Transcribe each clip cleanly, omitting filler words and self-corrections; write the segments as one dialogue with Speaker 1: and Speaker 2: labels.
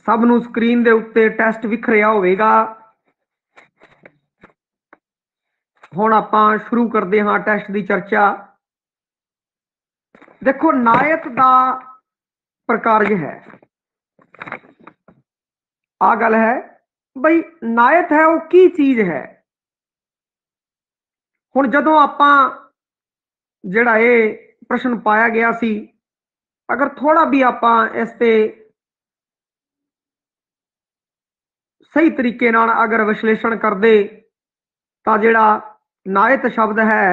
Speaker 1: सब नूं स्क्रीन दे उत्ते टेस्ट विख रहा होवेगा। हुण आपां शुरू करते हाँ टेस्ट की चर्चा। देखो नायत का प्रकार है, आ गल है बई नायत है वो की चीज है। हुण जदों आपां जिहड़ा ये प्रश्न पाया गया सी, अगर थोड़ा भी आपां इस ते सही तरीके नाल अगर विश्लेषण करदे तां जिहड़ा नायत शब्द है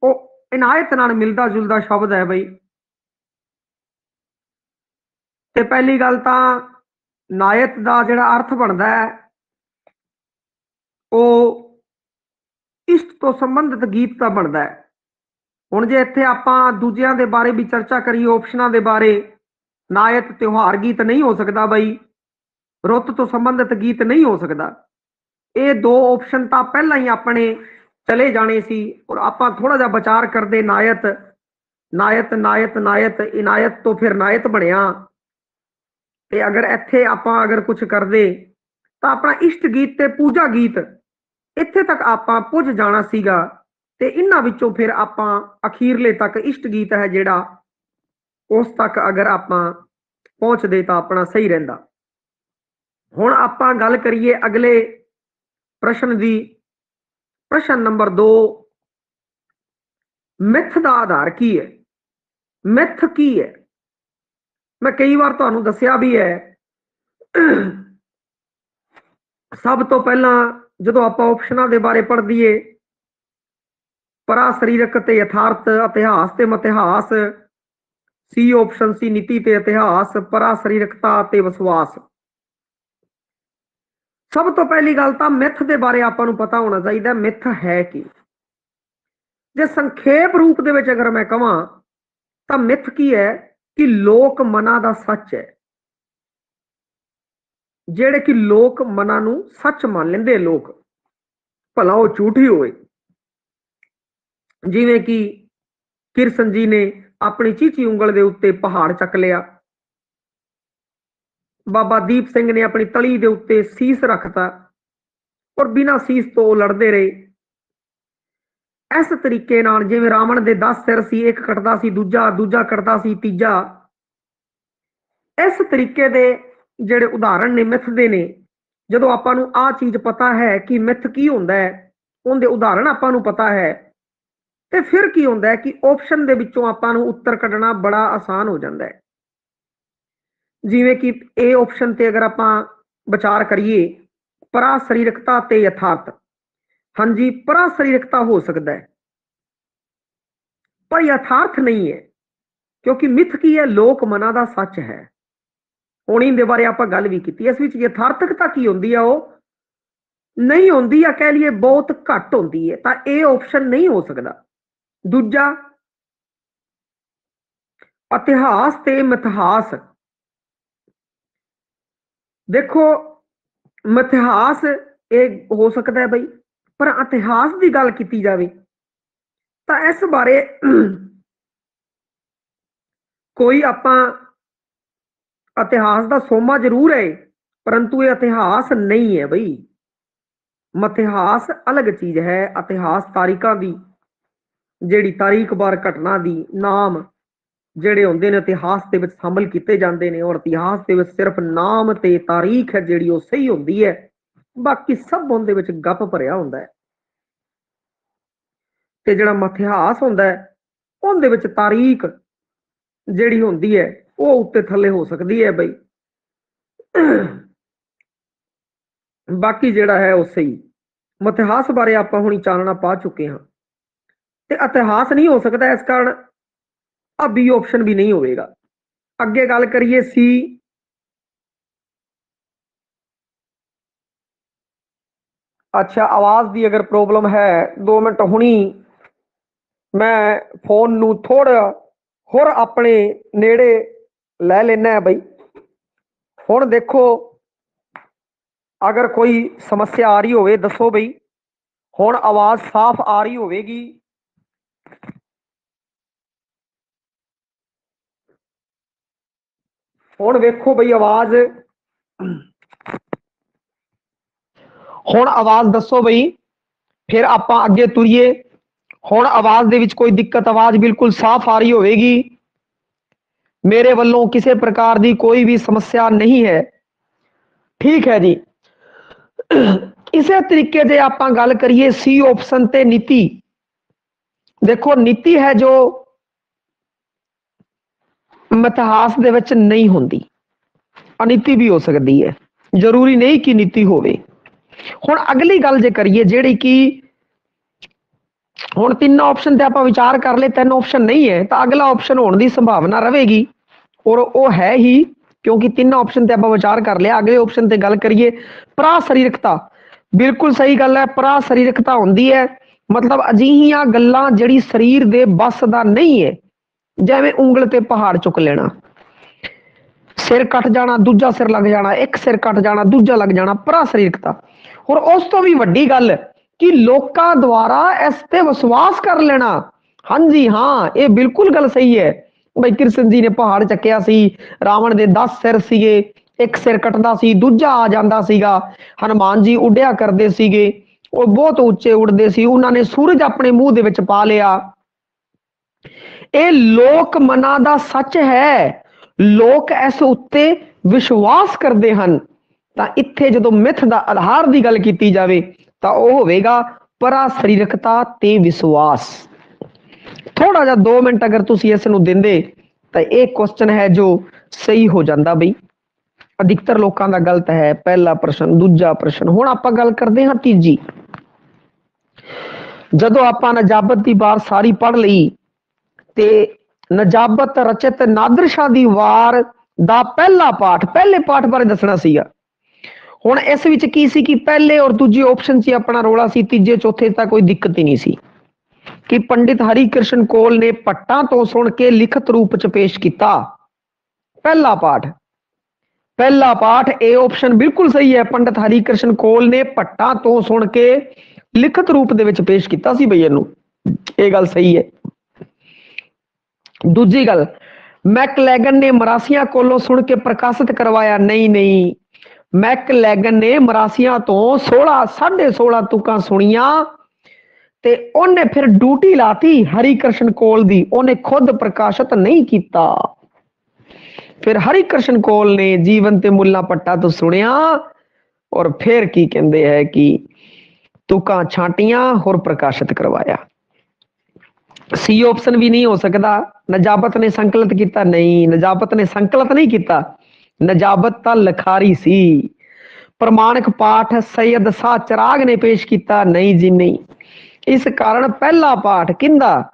Speaker 1: वो इनायत नाल मिलदा जुलदा शब्द है बई। ते पहली गल तां नायत का जिहड़ा अर्थ बनदा है वो इष्ट तो संबंधित गीत का बनता है। हुण जे इत्थे आपां दूजियां दे बारे भी चर्चा करिए, ऑप्शनां दे बारे, नायत त्योहार गीत नहीं हो सकता बई, रुत तो संबंधित गीत नहीं हो सकता। ये दो ऑप्शन तो पहला ही अपने चले जाने सी और आपां थोड़ा जा विचार करते नायत नायत नायत नायत इनायत तो फिर नायत बनया। ते अगर इत्थे आपां अगर कुछ करदे तां अपना इष्ट गीत ते पूजा गीत इत्थे तक आपां पुज जाना सीगा। ते इन्हां विचों फिर आपां अखीरले तक इष्ट गीत है जिहड़ा उस तक अगर आपां पहुंचदे तां अपना सही रहिंदा। हुण आपां गल करिए अगले प्रश्न दी। प्रश्न नंबर 2, मिथ का आधार की है? मिथ की है? मैं कई बार तुहानूं दस्सिया भी है। सब तो पहला जो आपां ऑप्शनां दे बारे पढ़ दईए, परा सरीरक ते यथार्थ, इतिहास ते मिथिहास, सी ऑप्शन सी नीति ते इतिहास, परा सरीरकता ते विश्वास। सब तो पहली गल तां मिथ दे बारे आपां नूं पता होना चाहिए मिथ है की। जे संखेप रूप दे विच अगर मैं कहां तां मिथ की है कि लोक मना दा सच है, जेड़े कि लोक मना नूं सच मान लेंदे लोक, भला वो झूठी होए। जिवें कि किरसन जी ने अपनी चीची उंगल के उत्ते पहाड़ चक लिया, बाबा दीप सिंह ने अपनी तली के उत्ते सीस रखता और बिना सीस तो लड़ते रहे। इस तरीके नाल जिवें रावण के 10 सिर सी, एक कटदा सी दूजा, दूजा कटदा सी तीजा। इस तरीके के जिहड़े उदाहरण ने मिथ दे ने, जदों आपां नूं आ चीज पता है कि मिथ की हुंदा है, उनके उदाहरण आपां नूं पता है, ते फिर की होंदा है कि ऑप्शन दे विचों आपां नूं उत्तर कढना बड़ा आसान हो जाता है। जिवें कि ए ऑप्शन ते अगर आपां विचार करिए, परा सरीरकता ते यथार्थ, हाँ जी परा सरीरकता हो सकता है पर यथार्थ नहीं है, क्योंकि मिथ की है लोक मना दा सच है। हुण इहदे बारे आपां गल भी कीती, इस विच यथार्थकता की हुंदी है वो नहीं होंदी, या कह लीए बहुत घट होंदी है, तां ए ऑप्शन नहीं हो सकता। दूजा इतिहास ते मिथिहास, देखो मिथिहास एक हो सकता है बई, पर इतिहास की गल की जाए तो इस बारे कोई आपां इतिहास का सोमा जरूर है, परंतु ये इतिहास नहीं है बई। मिथिहास अलग चीज है। इतिहास तारीखां की, जिहड़ी तारीखबार घटना की नाम जिहड़े होंदे ने इतिहास दे विच शामिल कीते जांदे ने, और इतिहास दे विच सिर्फ नाम ते तारीख है जिहड़ी वो सही होंदी है, बाकी सब उहदे विच गप भरिया हुंदा है। ते जिहड़ा मिथिहास हुंदा है उहदे विच तारीख जिहड़ी हुंदी है वो उत्ते थल्ले हो सकदी है बई, बाकी जिहड़ा है वो सही। मिथिहास बारे आपां हुणी चानना पा चुके हैं, ते इतिहास नहीं हो सकता, इस कारण अब बी ऑप्शन भी नहीं होगा। अगे गल करिए सी, अच्छा आवाज की अगर प्रॉब्लम है 2 मिनट हुणी मैं फोन नू थोड़ा होर अपने नेड़े लै लेना है बई। हुण देखो अगर कोई समस्या आ रही होवे दसो बई, हुण आवाज साफ आ रही होवेगी? हुण वेखो बई आवाज ਹੁਣ ਆਵਾਜ਼ ਦੱਸੋ ਬਈ, ਫਿਰ ਆਪਾਂ ਅੱਗੇ ਤੁਰੀਏ। ਹੁਣ ਆਵਾਜ਼ ਦੇ ਵਿੱਚ ਕੋਈ ਦਿੱਕਤ, ਆਵਾਜ਼ ਬਿਲਕੁਲ ਸਾਫ਼ ਆ ਰਹੀ ਹੋਵੇਗੀ। ਮੇਰੇ ਵੱਲੋਂ ਕਿਸੇ ਪ੍ਰਕਾਰ ਦੀ ਕੋਈ ਵੀ ਸਮੱਸਿਆ ਨਹੀਂ ਹੈ, ਠੀਕ ਹੈ ਜੀ। ਇਸੇ ਤਰੀਕੇ ਦੇ ਆਪਾਂ ਗੱਲ ਕਰੀਏ ਸੀ ਆਪਸ਼ਨ ਤੇ ਨੀਤੀ। ਦੇਖੋ ਨੀਤੀ ਹੈ ਜੋ ਇਤਿਹਾਸ ਦੇ ਵਿੱਚ ਨਹੀਂ ਹੁੰਦੀ, ਅਨੀਤੀ ਵੀ ਹੋ ਸਕਦੀ ਹੈ, ਜ਼ਰੂਰੀ ਨਹੀਂ ਕਿ ਨੀਤੀ ਹੋਵੇ। ਹੁਣ ਅਗਲੀ ਗੱਲ ਜੇ ਕਰੀਏ ਜਿਹੜੀ ਕਿ ਹੁਣ ਤਿੰਨ ਆਪਸ਼ਨ ਤੇ ਆਪਾਂ ਵਿਚਾਰ ਕਰ ਲਏ, ਤਿੰਨ ਆਪਸ਼ਨ ਨਹੀਂ ਹੈ ਤਾਂ ਅਗਲਾ ਆਪਸ਼ਨ ਹੋਣ ਦੀ ਸੰਭਾਵਨਾ ਰਹੇਗੀ, ਔਰ ਉਹ ਹੈ ਹੀ, ਕਿਉਂਕਿ ਤਿੰਨ ਆਪਸ਼ਨ ਤੇ ਆਪਾਂ ਵਿਚਾਰ ਕਰ ਲਿਆ। ਅਗਲੇ ਆਪਸ਼ਨ ਤੇ ਗੱਲ ਕਰੀਏ ਪਰਾ ਸਰੀਰਕਤਾ, ਬਿਲਕੁਲ ਸਹੀ ਗੱਲ ਹੈ। ਪਰਾ ਸਰੀਰਕਤਾ ਹੁੰਦੀ ਹੈ ਮਤਲਬ ਅਜਿਹੀਆਂ ਗੱਲਾਂ ਜਿਹੜੀ ਸਰੀਰ ਦੇ ਬਸ ਦਾ ਨਹੀਂ ਹੈ, ਜਿਵੇਂ ਉਂਗਲ ਤੇ ਪਹਾੜ ਚੁੱਕ ਲੈਣਾ, ਸਿਰ ਕੱਟ ਜਾਣਾ, ਦੂਜਾ ਸਿਰ ਲੱਗ ਜਾਣਾ, ਇੱਕ ਸਿਰ ਕੱਟ ਜਾਣਾ, ਦੂਜਾ ਲੱਗ ਜਾਣਾ, ਪਰਾ ਸਰੀਰਕਤਾ। ਹੋਰ ਉਸ ਤੋਂ ਵੀ ਵੱਡੀ ਗੱਲ ਕਿ ਲੋਕਾਂ ਦੁਆਰਾ ਇਸ ਤੇ ਵਿਸ਼ਵਾਸ ਕਰ ਲੈਣਾ। ਹਾਂਜੀ ਹਾਂ, ਇਹ ਬਿਲਕੁਲ ਗੱਲ ਸਹੀ ਹੈ ਬਈ ਕ੍ਰਿਸ਼ਨ ਜੀ ਨੇ ਪਹਾੜ ਚੱਕਿਆ ਸੀ, ਰਾਵਣ ਦੇ 10 ਸਿਰ ਸੀਗੇ, ਇੱਕ ਸਿਰ ਕੱਟਦਾ ਸੀ ਦੂਜਾ ਆ ਜਾਂਦਾ ਸੀਗਾ। ਹਨੂਮਾਨ ਜੀ ਉੱਡਿਆ ਕਰਦੇ ਸੀਗੇ, ਉਹ ਬਹੁਤ ਉੱਚੇ ਉੱਡਦੇ ਸੀ, ਉਹਨਾਂ ਨੇ ਸੂਰਜ ਆਪਣੇ ਮੂੰਹ ਦੇ ਵਿੱਚ ਪਾ ਲਿਆ। ਇਹ ਲੋਕ ਮਨਾਂ ਦਾ ਸੱਚ ਹੈ, ਲੋਕ ਇਸ ਉੱਤੇ ਵਿਸ਼ਵਾਸ ਕਰਦੇ ਹਨ। ਤਾਂ ਇੱਥੇ ਜਦੋਂ ਮਿੱਥ ਦਾ ਆਧਾਰ ਦੀ ਗੱਲ ਕੀਤੀ ਜਾਵੇ ਤਾਂ ਉਹ ਹੋਵੇਗਾ ਪਰਾ ਸਰੀਰਕਤਾ ਤੇ ਵਿਸ਼ਵਾਸ। ਥੋੜਾ ਜਿਹਾ 2 ਮਿੰਟ ਅਗਰ ਤੁਸੀਂ ਇਸ ਨੂੰ ਦਿੰਦੇ ਤਾਂ ਇਹ ਕੁਐਸਚਨ ਹੈ ਜੋ ਸਹੀ ਹੋ ਜਾਂਦਾ ਬਈ। ਅਧਿਕਤਰ ਲੋਕਾਂ ਦਾ ਗਲਤ ਹੈ ਪਹਿਲਾ ਪ੍ਰਸ਼ਨ। ਦੂਜਾ ਪ੍ਰਸ਼ਨ, ਹੁਣ ਆਪਾਂ ਗੱਲ ਕਰਦੇ ਹਾਂ ਤੀਜੀ। ਜਦੋਂ ਆਪਾਂ ਨਜਾਬਤ ਦੀ ਵਾਰ ਸਾਰੀ ਪੜ੍ਹ ਲਈ ਤੇ ਨਜਾਬਤ ਰਚਿਤ ਨਾਦਰ ਸ਼ਾਹ ਦੀ ਵਾਰ ਦਾ ਪਹਿਲਾ ਪਾਠ, ਪਹਿਲੇ ਪਾਠ ਬਾਰੇ ਦੱਸਣਾ ਸੀਗਾ। ਹੁਣ ਇਸ ਵਿੱਚ ਕੀ ਸੀ ਕਿ ਪਹਿਲੇ ਔਰ ਦੂਜੇ ਆਪਸ਼ਨ 'ਚ ਆਪਣਾ ਰੋਲਾ ਸੀ, ਤੀਜੇ ਚੌਥੇ ਤਾਂ ਕੋਈ ਦਿੱਕਤ ਹੀ ਨਹੀਂ ਸੀ ਕਿ ਪੰਡਿਤ ਹਰੀ ਕ੍ਰਿਸ਼ਨ ਕੋਲ ਨੇ ਭੱਟਾਂ ਤੋਂ ਸੁਣ ਕੇ ਲਿਖਤ ਰੂਪ 'ਚ ਪੇਸ਼ ਕੀਤਾ। ਪਹਿਲਾ ਪਾਠ, ਪਹਿਲਾ ਪਾਠ ਇਹ ਆਪਸ਼ਨ ਬਿਲਕੁਲ ਸਹੀ ਹੈ। ਪੰਡਿਤ ਹਰੀ ਕ੍ਰਿਸ਼ਨ ਕੋਲ ਨੇ ਭੱਟਾਂ ਤੋਂ ਸੁਣ ਕੇ ਲਿਖਤ ਰੂਪ ਦੇ ਵਿੱਚ ਪੇਸ਼ ਕੀਤਾ ਸੀ ਬਈ ਇਹਨੂੰ, ਇਹ ਗੱਲ ਸਹੀ ਹੈ। ਦੂਜੀ ਗੱਲ, ਮੈਕਲੈਗਨ ਨੇ ਮਰਾਸੀਆਂ ਕੋਲੋਂ ਸੁਣ ਕੇ ਪ੍ਰਕਾਸ਼ਿਤ ਕਰਵਾਇਆ, ਨਹੀਂ ਨਹੀਂ, ਮੈਕਲੈਗਨ ਨੇ ਮਰਾਸੀਆਂ ਤੋਂ 16.5 ਤੁਕਾਂ ਸੁਣੀਆਂ ਤੇ ਉਹਨੇ ਫਿਰ ਡਿਊਟੀ ਲਾਤੀ ਹਰੀ ਕ੍ਰਿਸ਼ਨ ਕੋਲ ਦੀ, ਉਹਨੇ ਖੁਦ ਪ੍ਰਕਾਸ਼ਿਤ ਨਹੀਂ ਕੀਤਾ। ਫਿਰ ਹਰੀ ਕ੍ਰਿਸ਼ਨ ਕੋਲ ਨੇ ਜੀਵਨ ਤੇ ਮੁੱਲਾ ਭੱਟਾ ਤੋਂ ਸੁਣਿਆ ਔਰ ਫਿਰ ਕੀ ਕਹਿੰਦੇ ਹੈ ਕਿ ਤੁਕਾਂ ਛਾਂਟੀਆਂ ਹੋਰ ਪ੍ਰਕਾਸ਼ਿਤ ਕਰਵਾਇਆ। ਸੀ ਆਪਸ਼ਨ ਵੀ ਨਹੀਂ ਹੋ ਸਕਦਾ। ਨਜਾਬਤ ਨੇ ਸੰਕਲਿਤ ਕੀਤਾ, ਨਹੀਂ, ਨਜਾਬਤ ਨੇ ਸੰਕਲਿਤ ਨਹੀਂ ਕੀਤਾ, ਨਜਾਬਤ ਤਾਂ ਲਖਾਰੀ ਸੀ। ਪ੍ਰਮਾਣਿਕ ਪਾਠ ਸੈयद शाह ਚਿਰਾਗ ਨੇ ਪੇਸ਼ ਕੀਤਾ, ਨਹੀਂ ਜੀ ਨਹੀਂ। ਇਸ ਕਾਰਨ ਪਹਿਲਾ ਪਾਠ ਕਿੰਦਾ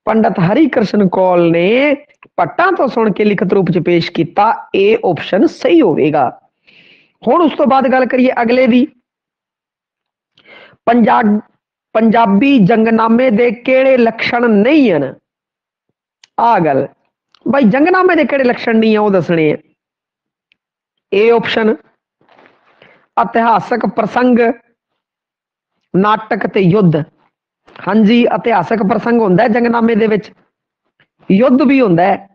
Speaker 1: ਪੰਡਤ ਹਰੀ ਕ੍ਰਿਸ਼ਨ ਕੌਲ ਨੇ ਭੱਟਾਂ ਤੋਂ ਸੁਣ ਕੇ ਲਿਖਤ ਰੂਪ ਚ ਪੇਸ਼ ਕੀਤਾ, ਇਹ ਆਪਸ਼ਨ ਸਹੀ ਹੋਵੇਗਾ। ਹੁਣ ਉਸ ਤੋਂ ਬਾਅਦ ਗੱਲ ਕਰੀਏ ਅਗਲੇ ਦੀ, ਪੰਜਾਬੀ ਜੰਗਨਾਮੇ ਦੇ ਕਿਹੜੇ ਲੱਛਣ ਨਹੀਂ ਹਨ। ਆ ਗੱਲ ਬਾਈ, ਜੰਗਨਾਮੇ ਦੇ ਕਿਹੜੇ ਲੱਛਣ ਨਹੀਂ ਆ ਉਹ ਦੱਸਣੇ ਆ। ਇਹ ਆਪਸ਼ਨ ਇਤਿਹਾਸਕ ਪ੍ਰਸੰਗ, ਨਾਟਕ ਤੇ ਯੁੱਧ। ਹਾਂਜੀ, ਇਤਿਹਾਸਕ ਪ੍ਰਸੰਗ ਹੁੰਦਾ ਹੈ ਜੰਗਨਾਮੇ ਦੇ ਵਿੱਚ, ਯੁੱਧ ਵੀ ਹੁੰਦਾ ਹੈ,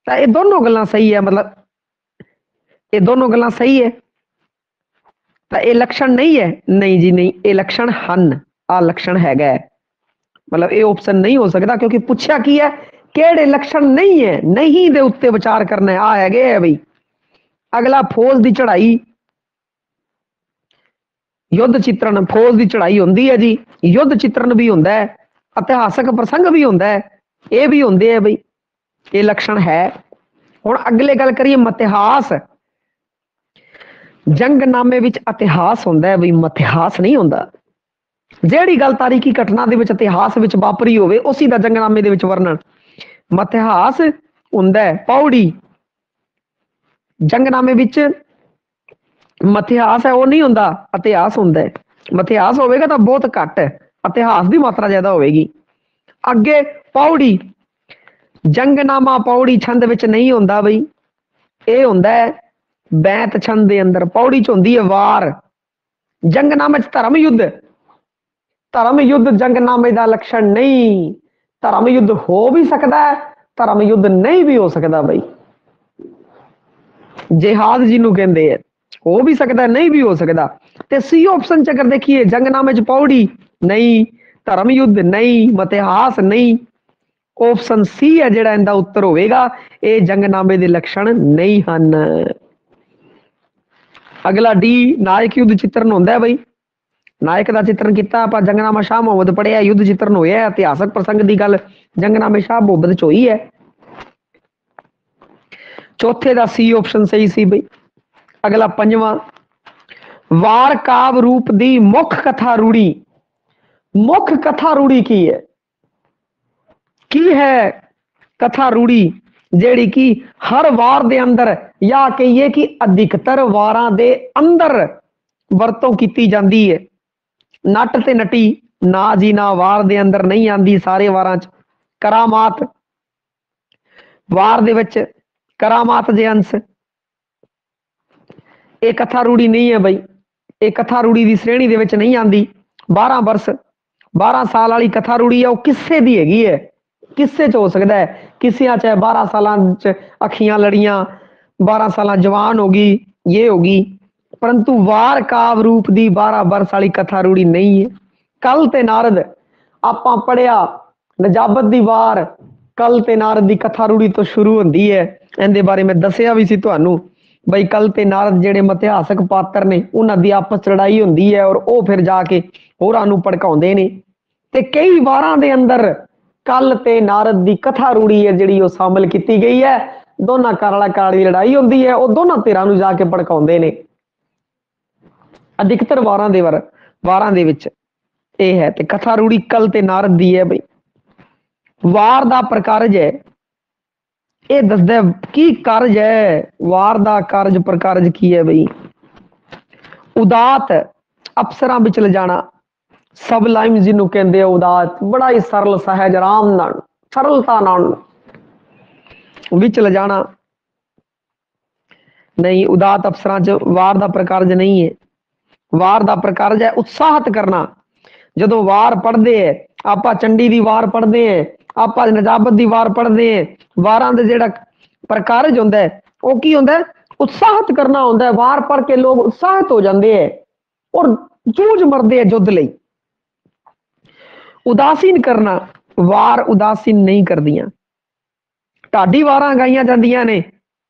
Speaker 1: ਤਾਂ ਇਹ ਦੋਨੋਂ ਗੱਲਾਂ ਸਹੀ ਹੈ। ਮਤਲਬ ਇਹ ਦੋਨੋਂ ਗੱਲਾਂ ਸਹੀ ਹੈ, ਤਾਂ ਇਹ ਲੱਛਣ ਨਹੀਂ ਹੈ, ਨਹੀਂ ਜੀ ਨਹੀਂ, ਇਹ ਲੱਛਣ ਹਨ। ਆ ਲੱਛਣ ਹੈਗਾ, ਮਤਲਬ ਇਹ ਆਪਸ਼ਨ ਨਹੀਂ ਹੋ ਸਕਦਾ ਕਿਉਂਕਿ ਪੁੱਛਿਆ ਕੀ ਹੈ, ਕਿਹੜੇ ਲੱਛਣ ਨਹੀਂ ਹੈ, ਨਹੀਂ ਦੇ ਉੱਤੇ ਵਿਚਾਰ ਕਰਨਾ ਹੈ। ਆ ਹੈਗੇ ਹੈ ਬਈ। ਅਗਲਾ ਫੌਜ ਦੀ ਚੜ੍ਹਾਈ, ਯੁੱਧ ਚਿੱਤਰਨ, ਫੌਜ ਦੀ ਚੜ੍ਹਾਈ ਹੁੰਦੀ ਹੈ ਜੀ, ਯੁੱਧ ਚਿੱਤਰਨ ਵੀ ਹੁੰਦਾ ਹੈ, ਇਤਿਹਾਸਕ ਪ੍ਰਸੰਗ ਵੀ ਹੁੰਦਾ ਹੈ, ਇਹ ਵੀ ਹੁੰਦੇ ਆ ਬਈ, ਇਹ ਲੱਛਣ ਹੈ। ਹੁਣ ਅਗਲੇ ਗੱਲ ਕਰੀਏ ਮਿਥਿਹਾਸ। ਜੰਗਨਾਮੇ ਵਿੱਚ ਇਤਿਹਾਸ ਹੁੰਦਾ ਹੈ ਬਈ, ਮਿਥਿਹਾਸ ਨਹੀਂ ਹੁੰਦਾ। ਜਿਹੜੀ ਗੱਲ ਤਾਰੀਖੀ ਘਟਨਾ ਦੇ ਵਿੱਚ ਇਤਿਹਾਸ ਵਿੱਚ ਵਾਪਰੀ ਹੋਵੇ ਉਸੇ ਦਾ ਜੰਗਨਾਮੇ ਦੇ ਵਿੱਚ ਵਰਣਨ। ਮਿਥਿਹਾਸ ਹੁੰਦਾ ਹੈ ਪੌੜੀ, ਜੰਗਨਾਮੇ ਵਿੱਚ ਮਿਥਿਹਾਸ ਹੈ ਉਹ ਨਹੀਂ ਹੁੰਦਾ, ਇਤਿਹਾਸ ਹੁੰਦਾ ਹੈ। ਮਿਥਿਹਾਸ ਹੋਵੇਗਾ ਤਾਂ ਬਹੁਤ ਘੱਟ, ਇਤਿਹਾਸ ਦੀ ਮਾਤਰਾ ਜ਼ਿਆਦਾ ਹੋਵੇਗੀ। ਅੱਗੇ ਪੌੜੀ, ਜੰਗਨਾਮਾ ਪੌੜੀ ਛੰਦ ਵਿੱਚ ਨਹੀਂ ਹੁੰਦਾ ਬਈ, ਇਹ ਹੁੰਦਾ ਹੈ ਬੈਂਤ ਛੰਦ ਦੇ ਅੰਦਰ। ਪੌੜੀ ਚ ਹੁੰਦੀ ਹੈ ਵਾਰ, ਜੰਗਨਾਮੇ ਚ ਧਰਮ ਯੁੱਧ। ਧਰਮ ਯੁੱਧ ਜੰਗਨਾਮੇ ਦਾ ਲੱਛਣ ਨਹੀਂ। ਧਰਮ ਯੁੱਧ ਹੋ ਵੀ ਸਕਦਾ ਹੈ, ਧਰਮ ਯੁੱਧ ਨਹੀਂ ਵੀ ਹੋ ਸਕਦਾ ਬਈ। ਜਿਹਾਦ ਜਿਹਨੂੰ ਕਹਿੰਦੇ ਆ, ਹੋ ਵੀ ਸਕਦਾ ਨਹੀਂ ਵੀ ਹੋ ਸਕਦਾ। ਤੇ ਸੀ ਆਪਸ਼ਨ ਚ ਅਗਰ ਦੇਖੀਏ, ਜੰਗਨਾਮੇ ਚ ਪੌੜੀ ਨਹੀਂ, ਧਰਮ ਯੁੱਧ ਨਹੀਂ, ਮਤਿਹਾਸ ਨਹੀਂ। ਆਪਸ਼ਨ ਸੀ ਹੈ ਜਿਹੜਾ ਇਹਦਾ ਉੱਤਰ ਹੋਵੇਗਾ। ਇਹ ਜੰਗਨਾਮੇ ਦੇ ਲੱਛਣ ਨਹੀਂ ਹਨ। ਅਗਲਾ ਡੀ, ਨਾਇਕ ਯੁੱਧ ਚਿੱਤਰਨ ਹੁੰਦਾ ਹੈ ਬਈ। ਨਾਇਕ ਦਾ ਚਿੱਤਰਨ ਕੀਤਾ ਆਪਾਂ, ਜੰਗਨਾਮਾ ਸ਼ਾਹ ਮੁਹੰਮਦ ਪੜਿਆ, ਯੁੱਧ ਚਿੱਤਰਨ ਹੋਇਆ, ਇਤਿਹਾਸਕ ਪ੍ਰਸੰਗ ਦੀ ਗੱਲ ਜੰਗਨਾਮੇ ਸ਼ਾਹ ਮੁਹੰਮਦ ਚ ਹੋਈ ਹੈ। ਚੌਥੇ ਦਾ ਸੀ ਆਪਸ਼ਨ ਸਹੀ ਸੀ ਬਈ। ਅਗਲਾ ਪੰਜਵਾਂ, ਵਾਰ ਕਾਵ ਰੂਪ ਦੀ ਮੁੱਖ ਕਥਾ ਰੂੜੀ। ਮੁੱਖ ਕਥਾ ਰੂੜੀ ਕੀ ਹੈ? ਕੀ ਹੈ ਕਥਾ ਰੂੜੀ ਜਿਹੜੀ ਕਿ ਹਰ ਵਾਰ ਦੇ ਅੰਦਰ, ਜਾਂ ਕਹੀਏ ਕਿ ਅਧਿਕਤਰ ਵਾਰਾਂ ਦੇ ਅੰਦਰ ਵਰਤੋਂ ਕੀਤੀ ਜਾਂਦੀ ਹੈ। ਨੱਟ ਤੇ ਨਟੀ ਨਾ ਜੀ ਨਾ, ਵਾਰ ਦੇ ਅੰਦਰ ਨਹੀਂ ਆਂਦੀ ਸਾਰੇ ਵਾਰਾਂ ਚ। ਕਰਾਮਾਤ, ਵਾਰ ਦੇ ਵਿੱਚ ਕਰਾਮਾਤ ਦੇ ਅੰਸ਼, ਇਹ ਕਥਾ ਰੂੜੀ ਨਹੀਂ ਹੈ ਬਈ। ਇਹ ਕਥਾ ਰੂੜੀ ਦੀ ਸ਼੍ਰੇਣੀ ਦੇ ਵਿੱਚ ਨਹੀਂ ਆਂਦੀ। 12 ਵਰਸ 12 ਸਾਲ ਵਾਲੀ ਕਥਾ ਰੂੜੀ ਹੈ, ਉਹ ਕਿੱਸੇ ਦੀ ਹੈਗੀ ਹੈ। ਕਿੱਸੇ ਚ ਹੋ ਸਕਦਾ ਹੈ, ਕਿਸਿਆਂ ਚ 12 ਸਾਲਾਂ ਚ ਅੱਖੀਆਂ ਲੜੀਆਂ, 12 ਸਾਲਾਂ ਜਵਾਨ ਹੋ ਗਈ, ਇਹ ਹੋ ਗਈ। ਪਰੰਤੂ ਵਾਰ ਕਾਵ ਰੂਪ ਦੀ 12 ਵਰਸ ਵਾਲੀ ਕਥਾ ਰੂੜੀ ਨਹੀਂ ਹੈ। ਕਲ ਤੇ ਨਾਰਦ ਆਪਾਂ ਪੜਿਆ, ਨਜਾਬਤ ਦੀ ਵਾਰ ਕਲ ਤੇ ਨਾਰਦ ਦੀ ਕਥਾ ਰੂੜੀ ਤੋਂ ਸ਼ੁਰੂ ਹੁੰਦੀ ਹੈ। ਇਹਦੇ ਬਾਰੇ ਮੈਂ ਦੱਸਿਆ ਵੀ ਸੀ ਤੁਹਾਨੂੰ ਬਈ, ਕਲ ਤੇ ਨਾਰਦ ਜਿਹੜੇ ਇਤਿਹਾਸਕ ਪਾਤਰ ਨੇ, ਉਹਨਾਂ ਦੀ ਆਪਸ ਚ ਲੜਾਈ ਹੁੰਦੀ ਹੈ, ਔਰ ਉਹ ਫਿਰ ਜਾ ਕੇ ਹੋਰਾਂ ਨੂੰ ਭੜਕਾਉਂਦੇ ਨੇ। ਤੇ ਕਈ ਵਾਰਾਂ ਦੇ ਅੰਦਰ ਕਲ ਤੇ ਨਾਰਦ ਦੀ ਕਥਾ ਰੂੜੀ ਹੈ ਜਿਹੜੀ ਉਹ ਸ਼ਾਮਿਲ ਕੀਤੀ ਗਈ ਹੈ। ਦੋਨਾਂ ਕਾਲਾ ਕਾਲੀ ਲੜਾਈ ਹੁੰਦੀ ਹੈ, ਉਹ ਦੋਨਾਂ ਧਿਰਾਂ ਨੂੰ ਜਾ ਕੇ ਭੜਕਾਉਂਦੇ ਨੇ। ਅਧਿਕਤਰ ਵਾਰਾਂ ਦੇ ਵਿੱਚ ਇਹ ਹੈ। ਤੇ ਕਥਾ ਰੂੜੀ ਕਲ ਤੇ ਨਾਰਦ ਦੀ ਹੈ ਬਈ। ਵਾਰ ਦਾ ਪ੍ਰਕਾਰਜ ਹੈ, ਇਹ ਦੱਸਦਾ ਕੀ ਕਾਰਜ ਹੈ। ਵਾਰ ਦਾ ਕਾਰਜ ਪ੍ਰਕਾਰਜ ਕੀ ਹੈ ਬਈ? ਉਦਾਤ, ਅਫਸਰਾਂ ਵਿੱਚ ਲਿਜਾਣਾ। ਸਬਲਾਈਮ ਜਿਹਨੂੰ ਕਹਿੰਦੇ ਆ ਉਦਾਤ, ਬੜਾ ਹੀ ਸਰਲ ਸਹਿਜ ਆਰਾਮ ਨਾਲ ਸਰਲਤਾ ਨਾਲ ਵਿੱਚ ਲਿਜਾਣਾ ਨਹੀਂ। ਉਦਾਤ ਅਫਸਰਾਂ ਚ ਵਾਰ ਦਾ ਪ੍ਰਕਾਰਜ ਨਹੀਂ ਹੈ। ਵਾਰ ਦਾ ਪ੍ਰਕਾਰਜ ਹੈ ਉਤਸ਼ਾਹਿਤ ਕਰਨਾ। ਜਦੋਂ ਵਾਰ ਪੜ੍ਹਦੇ ਹੈ, ਆਪਾਂ ਚੰਡੀ ਦੀ ਵਾਰ ਪੜ੍ਹਦੇ ਹੈ, ਆਪਾਂ ਨਜਾਬਤ ਦੀ ਵਾਰ ਪੜ੍ਹਦੇ ਹੈ, ਵਾਰਾਂ ਦਾ ਜਿਹੜਾ ਪ੍ਰਕਾਰਜ ਹੁੰਦਾ ਹੈ ਉਹ ਕੀ ਹੁੰਦਾ? ਉਤਸ਼ਾਹਿਤ ਕਰਨਾ ਹੁੰਦਾ ਹੈ। ਵਾਰ ਪੜ੍ਹ ਕੇ ਲੋਕ ਉਤਸ਼ਾਹਿਤ ਹੋ ਜਾਂਦੇ ਹੈ ਔਰ ਜੂਝ ਮਰਦੇ ਹੈ ਯੁੱਧ ਲਈ। ਉਦਾਸੀਨ ਕਰਨਾ, ਵਾਰ ਉਦਾਸੀਨ ਨਹੀਂ ਕਰਦੀਆਂ। ਢਾਡੀ ਵਾਰਾਂ ਗਾਈਆਂ ਜਾਂਦੀਆਂ ਨੇ,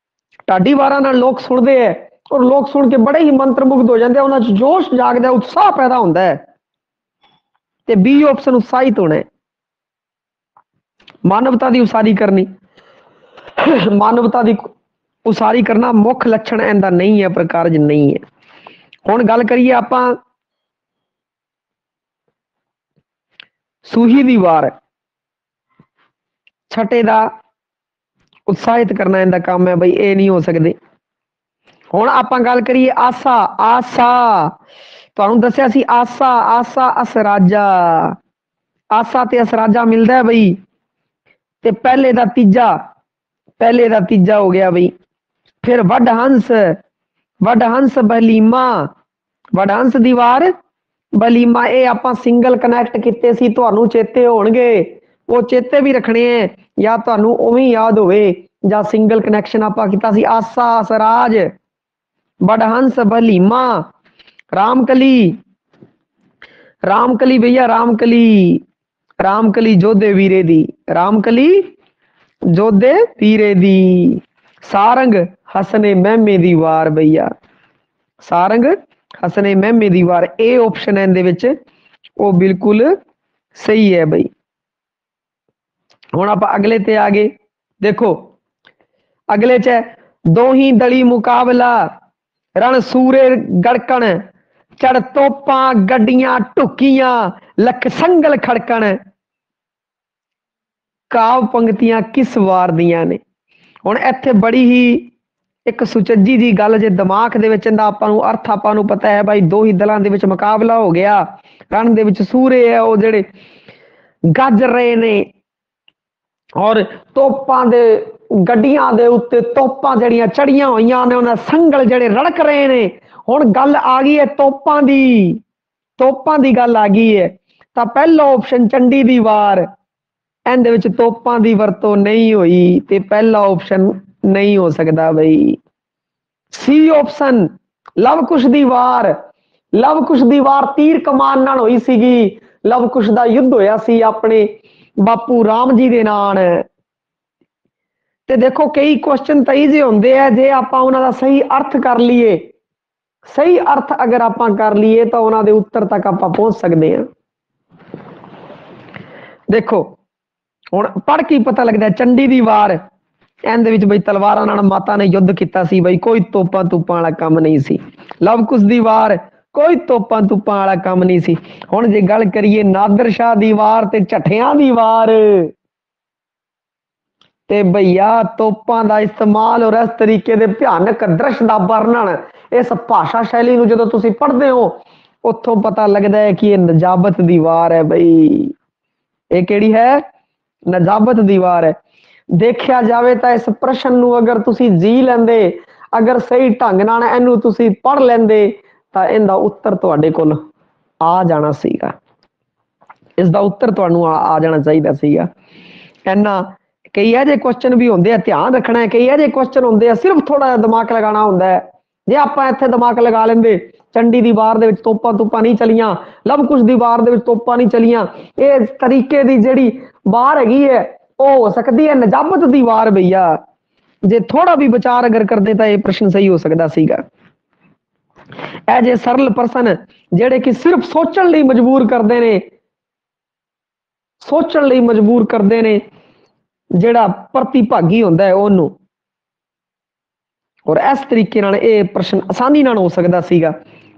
Speaker 1: ਢਾਡੀ ਵਾਰਾਂ ਨਾਲ ਲੋਕ ਸੁਣਦੇ ਹੈ ਔਰ ਲੋਕ ਸੁਣ ਕੇ ਬੜੇ ਹੀ ਮੰਤਰਮੁਗਧ ਹੋ ਜਾਂਦੇ, ਉਹਨਾਂ ਚ ਜੋਸ਼ ਜਾਗਦਾ, ਉਤਸ਼ਾਹ ਪੈਦਾ ਹੁੰਦਾ ਹੈ। ਤੇ ਬੀ ਆਪਸ਼ਨ ਉਤਸ਼ਾਹਿਤ ਹੋਣਾ। ਮਾਨਵਤਾ ਦੀ ਉਸਾਰੀ ਕਰਨੀ, ਮਾਨਵਤਾ ਦੀ ਉਸਾਰੀ ਕਰਨਾ ਮੁੱਖ ਲੱਛਣ ਇਹਦਾ ਨਹੀਂ ਹੈ, ਪ੍ਰਕਾਰਜ ਨਹੀਂ ਹੈ। ਹੁਣ ਗੱਲ ਕਰੀਏ ਆਪਾਂ ਸੂਹੀ ਦੀ ਵਾਰ, ਛਟੇ ਦਾ ਉਤਸ਼ਾਹਿਤ ਕਰਨਾ ਇਹਦਾ ਕੰਮ ਹੈ ਬਈ, ਇਹ ਨਹੀਂ ਹੋ ਸਕਦੇ। ਹੁਣ ਆਪਾਂ ਗੱਲ ਕਰੀਏ ਆਸਾ। ਆਸਾ ਤੁਹਾਨੂੰ ਦੱਸਿਆ ਸੀ, ਆਸਾ ਅਸਰਾਜਾ। ਆਸਾ ਤੇ ਅਸਰਾਜਾ ਮਿਲਦਾ ਬਈ। ਤੇ ਪਹਿਲੇ ਦਾ ਤੀਜਾ ਹੋ ਗਿਆ ਬਈ। ਫਿਰ ਵੱਡ ਹੰਸ ਬਲੀਮਾ, ਵੱਡ ਹੰਸ ਦੀ ਵਾਰ ਬਲੀਮਾ। ਇਹ ਆਪਾਂ ਸਿੰਗਲ ਕਨੈਕਟ ਕੀਤੇ ਸੀ, ਤੁਹਾਨੂੰ ਚੇਤੇ ਹੋਣਗੇ, ਉਹ ਚੇਤੇ ਵੀ ਰੱਖਣੇ ਹੈ, ਜਾਂ ਤੁਹਾਨੂੰ ਉਵੇਂ ਯਾਦ ਹੋਵੇ, ਜਾਂ ਸਿੰਗਲ ਕਨੈਕਸ਼ਨ ਆਪਾਂ ਕੀਤਾ ਸੀ। ਆਸਾ ਅਸਰਾਜ, ਵੱਡ ਹੰਸ ਬਲੀਮਾ। ਰਾਮਕਲੀ ਭਈਆ, ਰਾਮਕਲੀ ਜੋਧੇ ਵੀਰੇ ਦੀ, ਰਾਮਕਲੀ ਜੋਧੇ ਵੀਰੇ ਦੀ। ਸਾਰੰਗ ਹਸਨੇ ਮਹਿਮੇ ਦੀ ਵਾਰ ਭਈਆ, ਸਾਰੰਗ ਹਸਨੇ ਮਹਿਮੇ ਦੀ ਵਾਰ। ਇਹ ਆਪਸ਼ਨ ਹੈ ਇਹਦੇ ਵਿੱਚ, ਉਹ ਬਿਲਕੁਲ ਸਹੀ ਹੈ ਬਈ। ਹੁਣ ਆਪਾਂ ਅਗਲੇ ਤੇ ਆ ਗਏ। ਦੇਖੋ ਅਗਲੇ ਚ ਹੈ ਦੋਹੀ ਦਲੀ ਮੁਕਾਬਲਾ, ਰਣ ਸੂਰੇ ਗੜਕਣ, ਚੜ ਤੋਪਾਂ ਗੱਡੀਆਂ ਢੁੱਕੀਆਂ, ਲੱਖ ਸੰਗਲ ਖੜਕਣ। ਕਾਵ ਪੰਕਤੀਆਂ ਕਿਸ ਵਾਰ ਦੀਆਂ ਨੇ? ਹੁਣ ਇੱਥੇ ਬੜੀ ਹੀ ਇੱਕ ਸੁਚੱਜੀ ਦੀ ਗੱਲ, ਜੇ ਦਿਮਾਗ ਦੇ ਵਿੱਚ ਇਹਦਾ ਆਪਾਂ ਨੂੰ ਅਰਥ ਆਪਾਂ ਨੂੰ ਪਤਾ ਹੈ ਬਾਈ, ਦੋ ਹੀ ਦਲਾਂ ਦੇ ਵਿੱਚ ਮੁਕਾਬਲਾ ਹੋ ਗਿਆ, ਰਣ ਦੇ ਵਿੱਚ ਸੂਰੇ ਹੈ ਉਹ ਜਿਹੜੇ ਗੱਜ ਰਹੇ ਨੇ, ਔਰ ਤੋਪਾਂ ਦੇ ਗੱਡੀਆਂ ਦੇ ਉੱਤੇ ਤੋਪਾਂ ਜਿਹੜੀਆਂ ਚੜੀਆਂ ਹੋਈਆਂ ਨੇ, ਉਹਨਾਂ ਸੰਗਲ ਜਿਹੜੇ ਰੜਕ ਰਹੇ ਨੇ। ਹੁਣ ਗੱਲ ਆ ਗਈ ਹੈ ਤੋਪਾਂ ਦੀ ਗੱਲ ਆ ਗਈ ਹੈ। ਤਾਂ ਪਹਿਲਾ ਆਪਸ਼ਨ ਚੰਡੀ ਦੀ ਵਾਰ, ਇਹਦੇ ਵਿੱਚ ਤੋਪਾਂ ਦੀ ਵਰਤੋਂ ਨਹੀਂ ਹੋਈ, ਤੇ ਪਹਿਲਾ ਆਪਸ਼ਨ ਨਹੀਂ ਹੋ ਸਕਦਾ ਬਈ। सी ऑप्शन लव कुश दी वार। लव कुश दी वार तीर कमान नाल होई सीगी। लव कुश दा युद्ध होया सी अपने बापू राम जी दे नाल। ते देखो कई क्वेश्चन तो ईजी होंदे है जे आपां उन्हां दा सही अर्थ कर लीए, सही अर्थ अगर आपां कर लीए तो उन्हां दे उत्तर तक आपां पहुंच सकते हैं। देखो हुण पढ़ के पता लगता है चंडी दी वार ਇਹਦੇ ਵਿੱਚ ਬਈ ਤਲਵਾਰਾਂ ਨਾਲ ਮਾਤਾ ਨੇ ਯੁੱਧ ਕੀਤਾ ਸੀ ਬਈ, ਕੋਈ ਤੋਪਾਂ ਤੂਪਾਂ ਵਾਲਾ ਕੰਮ ਨਹੀਂ ਸੀ। ਲਵ ਕੁਸ਼ ਦੀ ਵਾਰ ਕੋਈ ਤੋਪਾਂ ਤੂਪਾਂ ਵਾਲਾ ਕੰਮ ਨਹੀਂ ਸੀ। ਹੁਣ ਜੇ ਗੱਲ ਕਰੀਏ ਨਾਦਰ ਸ਼ਾਹ ਦੀ ਵਾਰ ਤੇ ਝੱਠਿਆਂ ਦੀ ਵਾਰ ਤੇ ਭਈਆ ਤੋਪਾਂ ਦਾ ਇਸਤੇਮਾਲ ਔਰ ਇਸ ਤਰੀਕੇ ਦੇ ਭਿਆਨਕ ਦ੍ਰਿਸ਼ ਦਾ ਵਰਣਨ ਇਸ ਭਾਸ਼ਾ ਸ਼ੈਲੀ ਨੂੰ ਜਦੋਂ ਤੁਸੀਂ ਪੜ੍ਹਦੇ ਹੋ ਉੱਥੋਂ ਪਤਾ ਲੱਗਦਾ ਹੈ ਕਿ ਇਹ ਨਜਾਬਤ ਦੀ ਵਾਰ ਹੈ ਬਈ। ਇਹ ਕਿਹੜੀ ਹੈ? ਨਜਾਬਤ ਦੀ ਵਾਰ ਹੈ। ਦੇਖਿਆ ਜਾਵੇ ਤਾਂ ਇਸ ਪ੍ਰਸ਼ਨ ਨੂੰ ਅਗਰ ਤੁਸੀਂ ਜੀ ਲੈਂਦੇ, ਅਗਰ ਸਹੀ ਢੰਗ ਨਾਲ ਇਹਨੂੰ ਤੁਸੀਂ ਪੜ੍ਹ ਲੈਂਦੇ ਤਾਂ ਇਹਦਾ ਉੱਤਰ ਤੁਹਾਡੇ ਕੋਲ ਆ ਜਾਣਾ ਸੀਗਾ। ਇਸ ਦਾ ਉੱਤਰ ਤੁਹਾਨੂੰ ਆ ਜਾਣਾ ਚਾਹੀਦਾ ਸੀਗਾ। ਇਹਨਾਂ ਕਈ ਇਹੋ ਜਿਹੇ ਕੁਐਸਚਨ ਵੀ ਹੁੰਦੇ ਆ, ਧਿਆਨ ਰੱਖਣਾ ਹੈ। ਕਈ ਇਹੋ ਜਿਹੇ ਕੁਐਸਚਨ ਹੁੰਦੇ ਆ ਸਿਰਫ ਥੋੜਾ ਜਿਹਾ ਦਿਮਾਗ ਲਗਾਉਣਾ ਹੁੰਦਾ ਹੈ। ਜੇ ਆਪਾਂ ਇੱਥੇ ਦਿਮਾਗ ਲਗਾ ਲੈਂਦੇ, ਚੰਡੀ ਦੀ ਵਾਰ ਦੇ ਵਿੱਚ ਤੋਪਾਂ ਤੂਪਾਂ ਨਹੀਂ ਚਲੀਆਂ, ਲਵ ਕੁਸ਼ ਦੀ ਵਾਰ ਦੇ ਵਿੱਚ ਤੋਪਾਂ ਨਹੀਂ ਚਲੀਆਂ, ਇਹ ਤਰੀਕੇ ਦੀ ਜਿਹੜੀ ਵਾਰ ਹੈਗੀ ਹੈ ਉਹ ਹੋ ਸਕਦੀ ਹੈ ਨਜਾਬਤ ਦੀ ਵਾਰ ਭਈਆ। ਜੇ ਥੋੜਾ ਵੀ ਵਿਚਾਰ ਅਗਰ ਕਰਦੇ ਤਾਂ ਇਹ ਪ੍ਰਸ਼ਨ ਸਹੀ ਹੋ ਸਕਦਾ ਸੀਗਾ। ਇਹ ਜੇ ਸਰਲ ਪਰਸਨ ਜਿਹੜੇ ਕਿ ਸਿਰਫ ਸੋਚਣ ਲਈ ਮਜਬੂਰ ਕਰਦੇ ਨੇ, ਸੋਚਣ ਲਈ ਮਜਬੂਰ ਕਰਦੇ ਨੇ, ਜਿਹੜਾ ਪ੍ਰਤੀਭਾਗੀ ਹੁੰਦਾ ਹੈ ਉਹਨੂੰ, ਔਰ ਇਸ ਤਰੀਕੇ ਨਾਲ ਇਹ ਪ੍ਰਸ਼ਨ ਆਸਾਨੀ ਨਾਲ ਹੋ ਸਕਦਾ ਸੀਗਾ।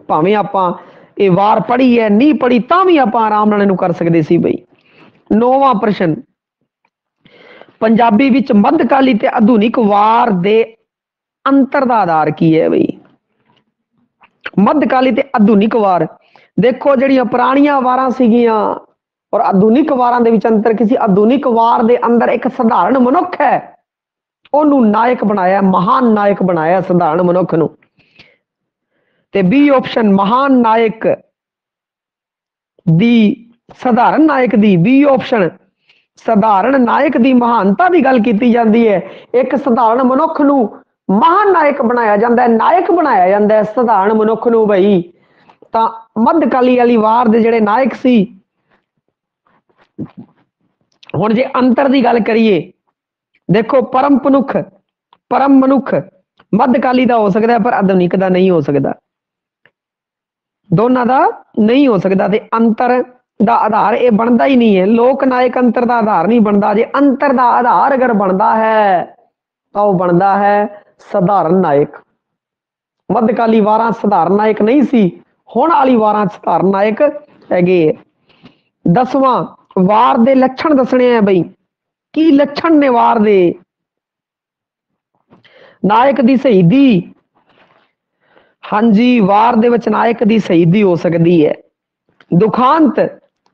Speaker 1: ਭਾਵੇਂ ਆਪਾਂ ਇਹ ਵਾਰ ਪੜ੍ਹੀ ਹੈ ਨਹੀਂ ਪੜ੍ਹੀ ਤਾਂ ਵੀ ਆਪਾਂ ਆਰਾਮ ਨਾਲ ਇਹਨੂੰ ਕਰ ਸਕਦੇ ਸੀ ਬਈ। 9ਵਾਂ ਪ੍ਰਸ਼ਨ, ਪੰਜਾਬੀ ਵਿੱਚ ਮੱਧਕਾਲੀ ਤੇ ਆਧੁਨਿਕ ਵਾਰ ਦੇ ਅੰਤਰ ਦਾ ਆਧਾਰ ਕੀ ਹੈ ਬਈ? ਮੱਧਕਾਲੀ ਤੇ ਆਧੁਨਿਕ ਵਾਰ ਦੇਖੋ, ਜਿਹੜੀਆਂ ਪੁਰਾਣੀਆਂ ਵਾਰਾਂ ਸੀਗੀਆਂ ਔਰ ਆਧੁਨਿਕ ਵਾਰਾਂ ਦੇ ਵਿੱਚ ਅੰਤਰ ਕੀ ਸੀ? ਆਧੁਨਿਕ ਵਾਰ ਦੇ ਅੰਦਰ ਇੱਕ ਸਧਾਰਨ ਮਨੁੱਖ ਹੈ, ਉਹਨੂੰ ਨਾਇਕ ਬਣਾਇਆ, ਮਹਾਨ ਨਾਇਕ ਬਣਾਇਆ ਸਧਾਰਨ ਮਨੁੱਖ ਨੂੰ। ਤੇ ਬੀ ਆਪਸ਼ਨ ਮਹਾਨ ਨਾਇਕ ਦੀ, ਸਧਾਰਨ ਨਾਇਕ ਦੀ, ਬੀ ਆਪਸ਼ਨ ਸਧਾਰਨ ਨਾਇਕ ਦੀ ਮਹਾਨਤਾ ਦੀ ਗੱਲ ਕੀਤੀ ਜਾਂਦੀ ਹੈ। ਇੱਕ ਸਧਾਰਨ ਮਨੁੱਖ ਨੂੰ ਮਹਾਨ ਨਾਇਕ ਬਣਾਇਆ ਜਾਂਦਾ ਹੈ, ਨਾਇਕ ਬਣਾਇਆ ਜਾਂਦਾ ਹੈ ਸਧਾਰਨ ਮਨੁੱਖ ਨੂੰ ਬਈ। ਤਾਂ ਮੱਧਕਾਲੀ ਵਾਲੀ ਵਾਰ ਦੇ ਜਿਹੜੇ ਨਾਇਕ ਸੀ, ਹੁਣ ਜੇ ਅੰਤਰ ਦੀ ਗੱਲ ਕਰੀਏ, ਦੇਖੋ ਪਰਮ ਮਨੁੱਖ ਮੱਧਕਾਲੀ ਦਾ ਹੋ ਸਕਦਾ ਪਰ ਆਧੁਨਿਕ ਦਾ ਨਹੀਂ ਹੋ ਸਕਦਾ, ਦੋਨਾਂ ਦਾ ਨਹੀਂ ਹੋ ਸਕਦਾ। ਤੇ ਅੰਤਰ ਦਾ ਆਧਾਰ ਇਹ ਬਣਦਾ ਹੀ ਨਹੀਂ ਹੈ। ਲੋਕ ਨਾਇਕ ਅੰਤਰ ਦਾ ਆਧਾਰ ਨਹੀਂ ਬਣਦਾ। ਜੇ ਅੰਤਰ ਦਾ ਆਧਾਰ ਅਗਰ ਬਣਦਾ ਹੈ ਤਾਂ ਉਹ ਬਣਦਾ ਹੈ ਸਧਾਰਨ ਨਾਇਕ। ਮੱਧਕਾਲੀ ਵਾਰਾਂ ਸਧਾਰਨ ਨਾਇਕ ਨਹੀਂ ਸੀ, ਹੁਣ ਵਾਲੀ ਵਾਰਾਂ ਸਧਾਰਨ ਨਾਇਕ ਹੈਗੇ। 10ਵਾਂ, ਵਾਰ ਦੇ ਲੱਛਣ ਦੱਸਣੇ ਆ ਬਈ। ਕੀ ਲੱਛਣ ਨੇ ਵਾਰ ਦੇ? ਨਾਇਕ ਦੀ ਸ਼ਹੀਦੀ, ਹਾਂਜੀ ਵਾਰ ਦੇ ਵਿੱਚ ਨਾਇਕ ਦੀ ਸ਼ਹੀਦੀ ਹੋ ਸਕਦੀ ਹੈ।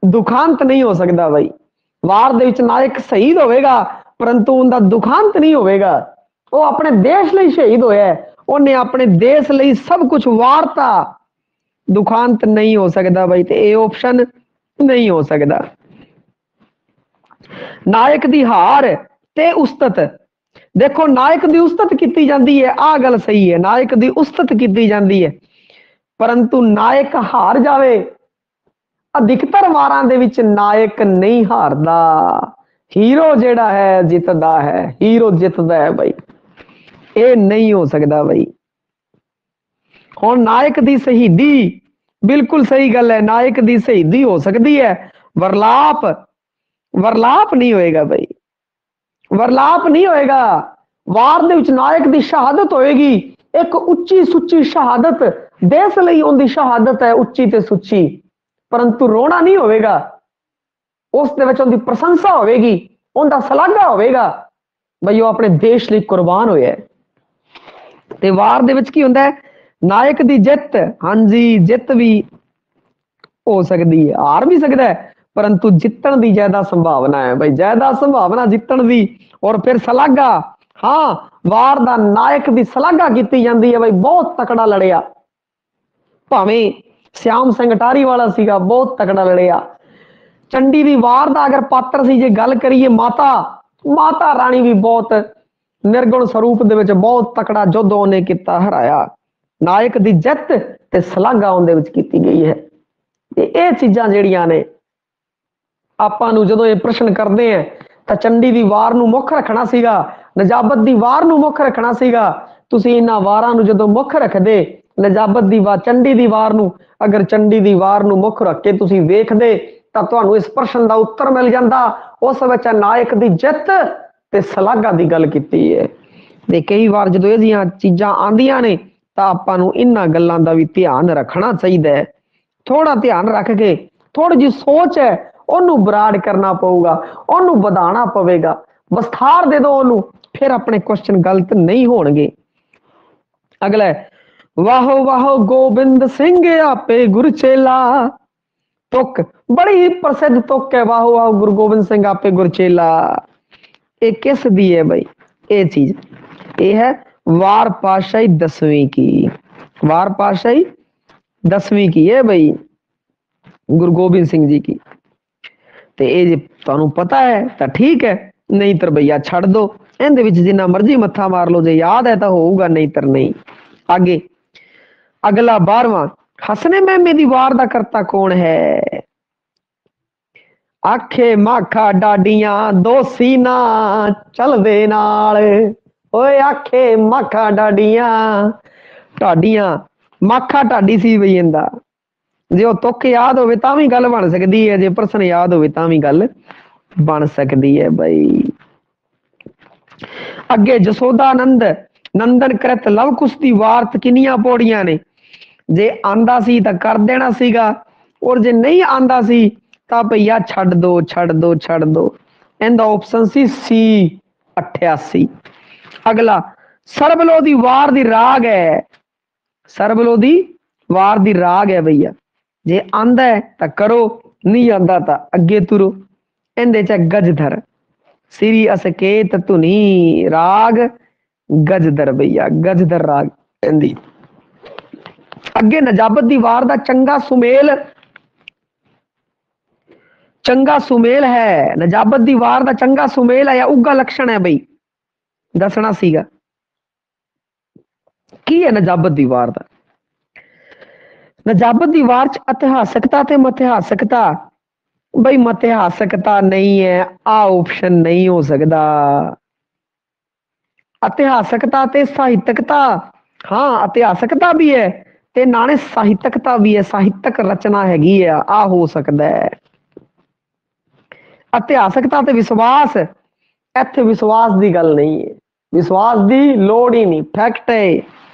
Speaker 1: ਦੁਖਾਂਤ ਨਹੀਂ ਹੋ ਸਕਦਾ ਬਈ। ਵਾਰ ਦੇ ਵਿੱਚ ਨਾਇਕ ਸ਼ਹੀਦ ਹੋਵੇਗਾ ਪਰੰਤੂ ਉਹਦਾ ਦੁਖਾਂਤ ਨਹੀਂ ਹੋਵੇਗਾ। ਉਹ ਆਪਣੇ ਦੇਸ਼ ਲਈ ਸ਼ਹੀਦ ਹੋਇਆ, ਉਹਨੇ ਆਪਣੇ ਦੇਸ਼ ਲਈ ਸਭ ਕੁਝ ਵਾਰਤਾ, ਦੁਖਾਂਤ ਨਹੀਂ ਹੋ ਸਕਦਾ ਬਈ। ਤੇ ਇਹ ਆਪਸ਼ਨ ਨਹੀਂ ਹੋ ਸਕਦਾ। ਨਾਇਕ ਦੀ ਹਾਰ ਤੇ ਉਸਤਤ, ਦੇਖੋ ਨਾਇਕ ਦੀ ਉਸਤਤ ਕੀਤੀ ਜਾਂਦੀ ਹੈ, ਆਹ ਗੱਲ ਸਹੀ ਹੈ, ਨਾਇਕ ਦੀ ਉਸਤਤ ਕੀਤੀ ਜਾਂਦੀ ਹੈ ਪਰੰਤੂ ਨਾਇਕ ਹਾਰ ਜਾਵੇ, ਅਧਿਕਤਰ ਵਾਰਾਂ ਦੇ ਵਿੱਚ ਨਾਇਕ ਨਹੀਂ ਹਾਰਦਾ, ਹੀਰੋ ਜਿਹੜਾ ਹੈ ਜਿੱਤਦਾ ਹੈ, ਹੀਰੋ ਜਿੱਤਦਾ ਹੈ ਬਈ। ਇਹ ਨਹੀਂ ਹੋ ਸਕਦਾ ਬਈ। ਹੁਣ ਨਾਇਕ ਦੀ ਸ਼ਹੀਦੀ, ਬਿਲਕੁਲ ਸਹੀ ਗੱਲ ਹੈ, ਨਾਇਕ ਦੀ ਸ਼ਹੀਦੀ ਹੋ ਸਕਦੀ ਹੈ। ਵਰਲਾਪ ਨਹੀਂ ਹੋਏਗਾ ਬਈ, ਵਰਲਾਪ ਨਹੀਂ ਹੋਏਗਾ। ਵਾਰ ਦੇ ਵਿੱਚ ਨਾਇਕ ਦੀ ਸ਼ਹਾਦਤ ਹੋਏਗੀ, ਇੱਕ ਉੱਚੀ ਸੁੱਚੀ ਸ਼ਹਾਦਤ, ਦੇਸ਼ ਲਈ ਉਹਦੀ ਸ਼ਹਾਦਤ ਹੈ ਉੱਚੀ ਤੇ ਸੁੱਚੀ, ਪਰੰਤੂ ਰੋਣਾ ਨਹੀਂ ਹੋਵੇਗਾ। ਉਸ ਦੇ ਵਿੱਚ ਉਹਦੀ ਪ੍ਰਸ਼ੰਸਾ ਹੋਵੇਗੀ, ਉਹਦਾ ਸ਼ਲਾਘਾ ਹੋਵੇਗਾ ਬਈ ਉਹ ਆਪਣੇ ਦੇਸ਼ ਲਈ ਕੁਰਬਾਨ ਹੋਇਆ। ਤੇ ਵਾਰ ਦੇ ਵਿੱਚ ਕੀ ਹੁੰਦਾ ਹੈ? ਨਾਇਕ ਦੀ ਜਿੱਤ, ਹਾਂਜੀ ਜਿੱਤ ਵੀ ਹੋ ਸਕਦੀ ਹੈ, ਹਾਰ ਵੀ ਸਕਦਾ ਹੈ ਪਰੰਤੂ ਜਿੱਤਣ ਦੀ ਜ਼ਿਆਦਾ ਸੰਭਾਵਨਾ ਹੈ ਬਈ, ਜ਼ਿਆਦਾ ਸੰਭਾਵਨਾ ਜਿੱਤਣ ਦੀ। ਔਰ ਫਿਰ ਸ਼ਲਾਘਾ, ਹਾਂ ਵਾਰ ਦਾ ਨਾਇਕ ਦੀ ਸ਼ਲਾਘਾ ਕੀਤੀ ਜਾਂਦੀ ਹੈ ਬਈ, ਬਹੁਤ ਤਕੜਾ ਲੜਿਆ, ਭਾਵੇਂ ਸਿਆਮ ਸਿੰਘ ਅਟਾਰੀ ਵਾਲਾ ਸੀਗਾ, ਬਹੁਤ ਤਕੜਾ ਲੜਿਆ। ਚੰਡੀ ਦੀ ਵਾਰ ਦਾ ਅਗਰ ਪਾਤਰ ਸੀ ਜੇ ਗੱਲ ਕਰੀਏ, ਮਾਤਾ ਰਾਣੀ ਵੀ ਬਹੁਤ ਨਿਰਗੁਣ ਸਰੂਪ ਦੇ ਵਿੱਚ ਬਹੁਤ ਤਕੜਾ ਯੁੱਧ ਉਹਨੇ ਕੀਤਾ, ਹਰਾਇਆ। ਨਾਇਕ ਦੀ ਜਿੱਤ ਤੇ ਸ਼ਲਾਘਾ ਉਹਦੇ ਵਿੱਚ ਕੀਤੀ ਗਈ ਹੈ। ਤੇ ਇਹ ਚੀਜ਼ਾਂ ਜਿਹੜੀਆਂ ਨੇ ਆਪਾਂ ਨੂੰ ਜਦੋਂ ਇਹ ਪ੍ਰਸ਼ਨ ਕਰਦੇ ਆ ਤਾਂ ਚੰਡੀ ਦੀ ਵਾਰ ਨੂੰ ਮੁੱਖ ਰੱਖਣਾ ਸੀਗਾ, ਨਜਾਬਤ ਦੀ ਵਾਰ ਨੂੰ ਮੁੱਖ ਰੱਖਣਾ ਸੀਗਾ। ਤੁਸੀਂ ਇਹਨਾਂ ਵਾਰਾਂ ਨੂੰ ਜਦੋਂ ਮੁੱਖ ਰੱਖਦੇ, ਨਜਾਬਤ ਦੀ ਵਾਰ, ਚੰਡੀ ਦੀ ਵਾਰ ਨੂੰ, ਅਗਰ ਚੰਡੀ ਦੀ ਵਾਰ ਨੂੰ ਮੁੱਖ ਰੱਖ ਕੇ ਤੁਸੀਂ ਵੇਖਦੇ ਤਾਂ ਤੁਹਾਨੂੰ ਇਸ ਪ੍ਰਸ਼ਨ ਦਾ ਉੱਤਰ ਮਿਲ ਜਾਂਦਾ। ਉਸ ਵਿੱਚ ਨਾਇਕ ਦੀ ਜਿੱਤ ਤੇ ਸ਼ਲਾਘਾ ਦੀ ਗੱਲ ਕੀਤੀ ਹੈ। ਤੇ ਕਈ ਵਾਰ ਜਦੋਂ ਇਹ ਜਿਹੀਆਂ ਚੀਜ਼ਾਂ ਆਉਂਦੀਆਂ ਨੇ ਤਾਂ ਆਪਾਂ ਨੂੰ ਇਹਨਾਂ ਗੱਲਾਂ ਦਾ ਵੀ ਧਿਆਨ ਰੱਖਣਾ ਚਾਹੀਦਾ ਹੈ। ਥੋੜਾ ਧਿਆਨ ਰੱਖ ਕੇ ਥੋੜੀ ਜਿਹੀ ਸੋਚ ਹੈ ਉਹਨੂੰ ਬਰਾੜ ਕਰਨਾ ਪਊਗਾ, ਉਹਨੂੰ ਵਧਾਉਣਾ ਪਵੇਗਾ, ਵਿਸਥਾਰ ਦੇ ਦਿਓ ਉਹਨੂੰ, ਫਿਰ ਆਪਣੇ ਕੁਐਸਚਨ ਗਲਤ ਨਹੀਂ ਹੋਣਗੇ। ਅਗਲਾ ਵਾਹੋ ਵਾਹੋ ਗੋਬਿੰਦ ਸਿੰਘ ਆਪੇ ਗੁਰਚੇਲਾ, ਤੁਕ ਬੜੀ ਪ੍ਰਸਿੱਧ ਤੁਕ ਹੈ, ਵਾਹੋ ਵਾਹੋ ਗੁਰੂ ਗੋਬਿੰਦ ਸਿੰਘ ਆਪੇ ਗੁਰਚੇਲਾ। ਇਹ ਕਿਸ ਦੀ ਹੈ ਬਈ? ਇਹ ਚੀਜ਼ ਇਹ ਹੈ वार पातशाही 10वीं की, वार पातशाही 10वीं की है बई गुरु गोबिंद सिंह जी की। ते ये जे तुहानू पता है तो ठीक है, नहीं तो भैया छड़ दो, इहदे विच जिन्ना मर्जी मत्था मार लो, जे याद है तो होऊगा, नहीं तो नहीं। आगे अगला 12वां, हसने मेमे दी वार दा करता कौन है? आखे माखा डाडियां दो सीना चलदे नाल, ओए आखे माखा डाडियां, ढाडियां माखा ढाडी सी बई इंदा। जे ਉਹ ਤੁਕ याद होवे तां भी गल बन सकदी है, जे प्रश्न याद होवे तां भी गल बन सकदी है बई। अगे जसोदा नंद नंदन कृत लव कुश दी वारत किनियां पौड़ियां ने? जे आंदा सी तां कर देना सीगा, और जे नहीं आंदा सी तां भैया छड़ दो छड़ दो छड़ दो। इंदा ऑप्शन सी सी 88। अगला सरबलो दी वार दी राग है, सरबलो दी वार दी राग है भैया। जे आंदा है तां करो, नहीं आंदा तां अगे तुरो। इंदे च गजधर, श्री असकेत धुनी राग गजधर भैया, गजधर राग इंदी। अगे नजाबत दी वार दा चंगा सुमेल, चंगा सुमेल है, नजाबत दी वार दा चंगा सुमेल है या उगा लक्षण है बई, दसना सीगा की है नजाबत दी वार दा। नजाबत दी वार च इतिहासकता ते मतिहासकता, बई मतिहासकता नहीं है, आ ऑप्शन नहीं हो सकता। इतिहासकता ते साहित्यकता, हाँ इतिहासकता भी है ते नाले साहित्यकता भी है, साहित्यक रचना हैगी है, आ हो सकता है। इतिहासकता ते विश्वास, इत्थे विश्वास दी गल नहीं है, विश्वास दी लोड़ ही नहीं, फैक्ट है।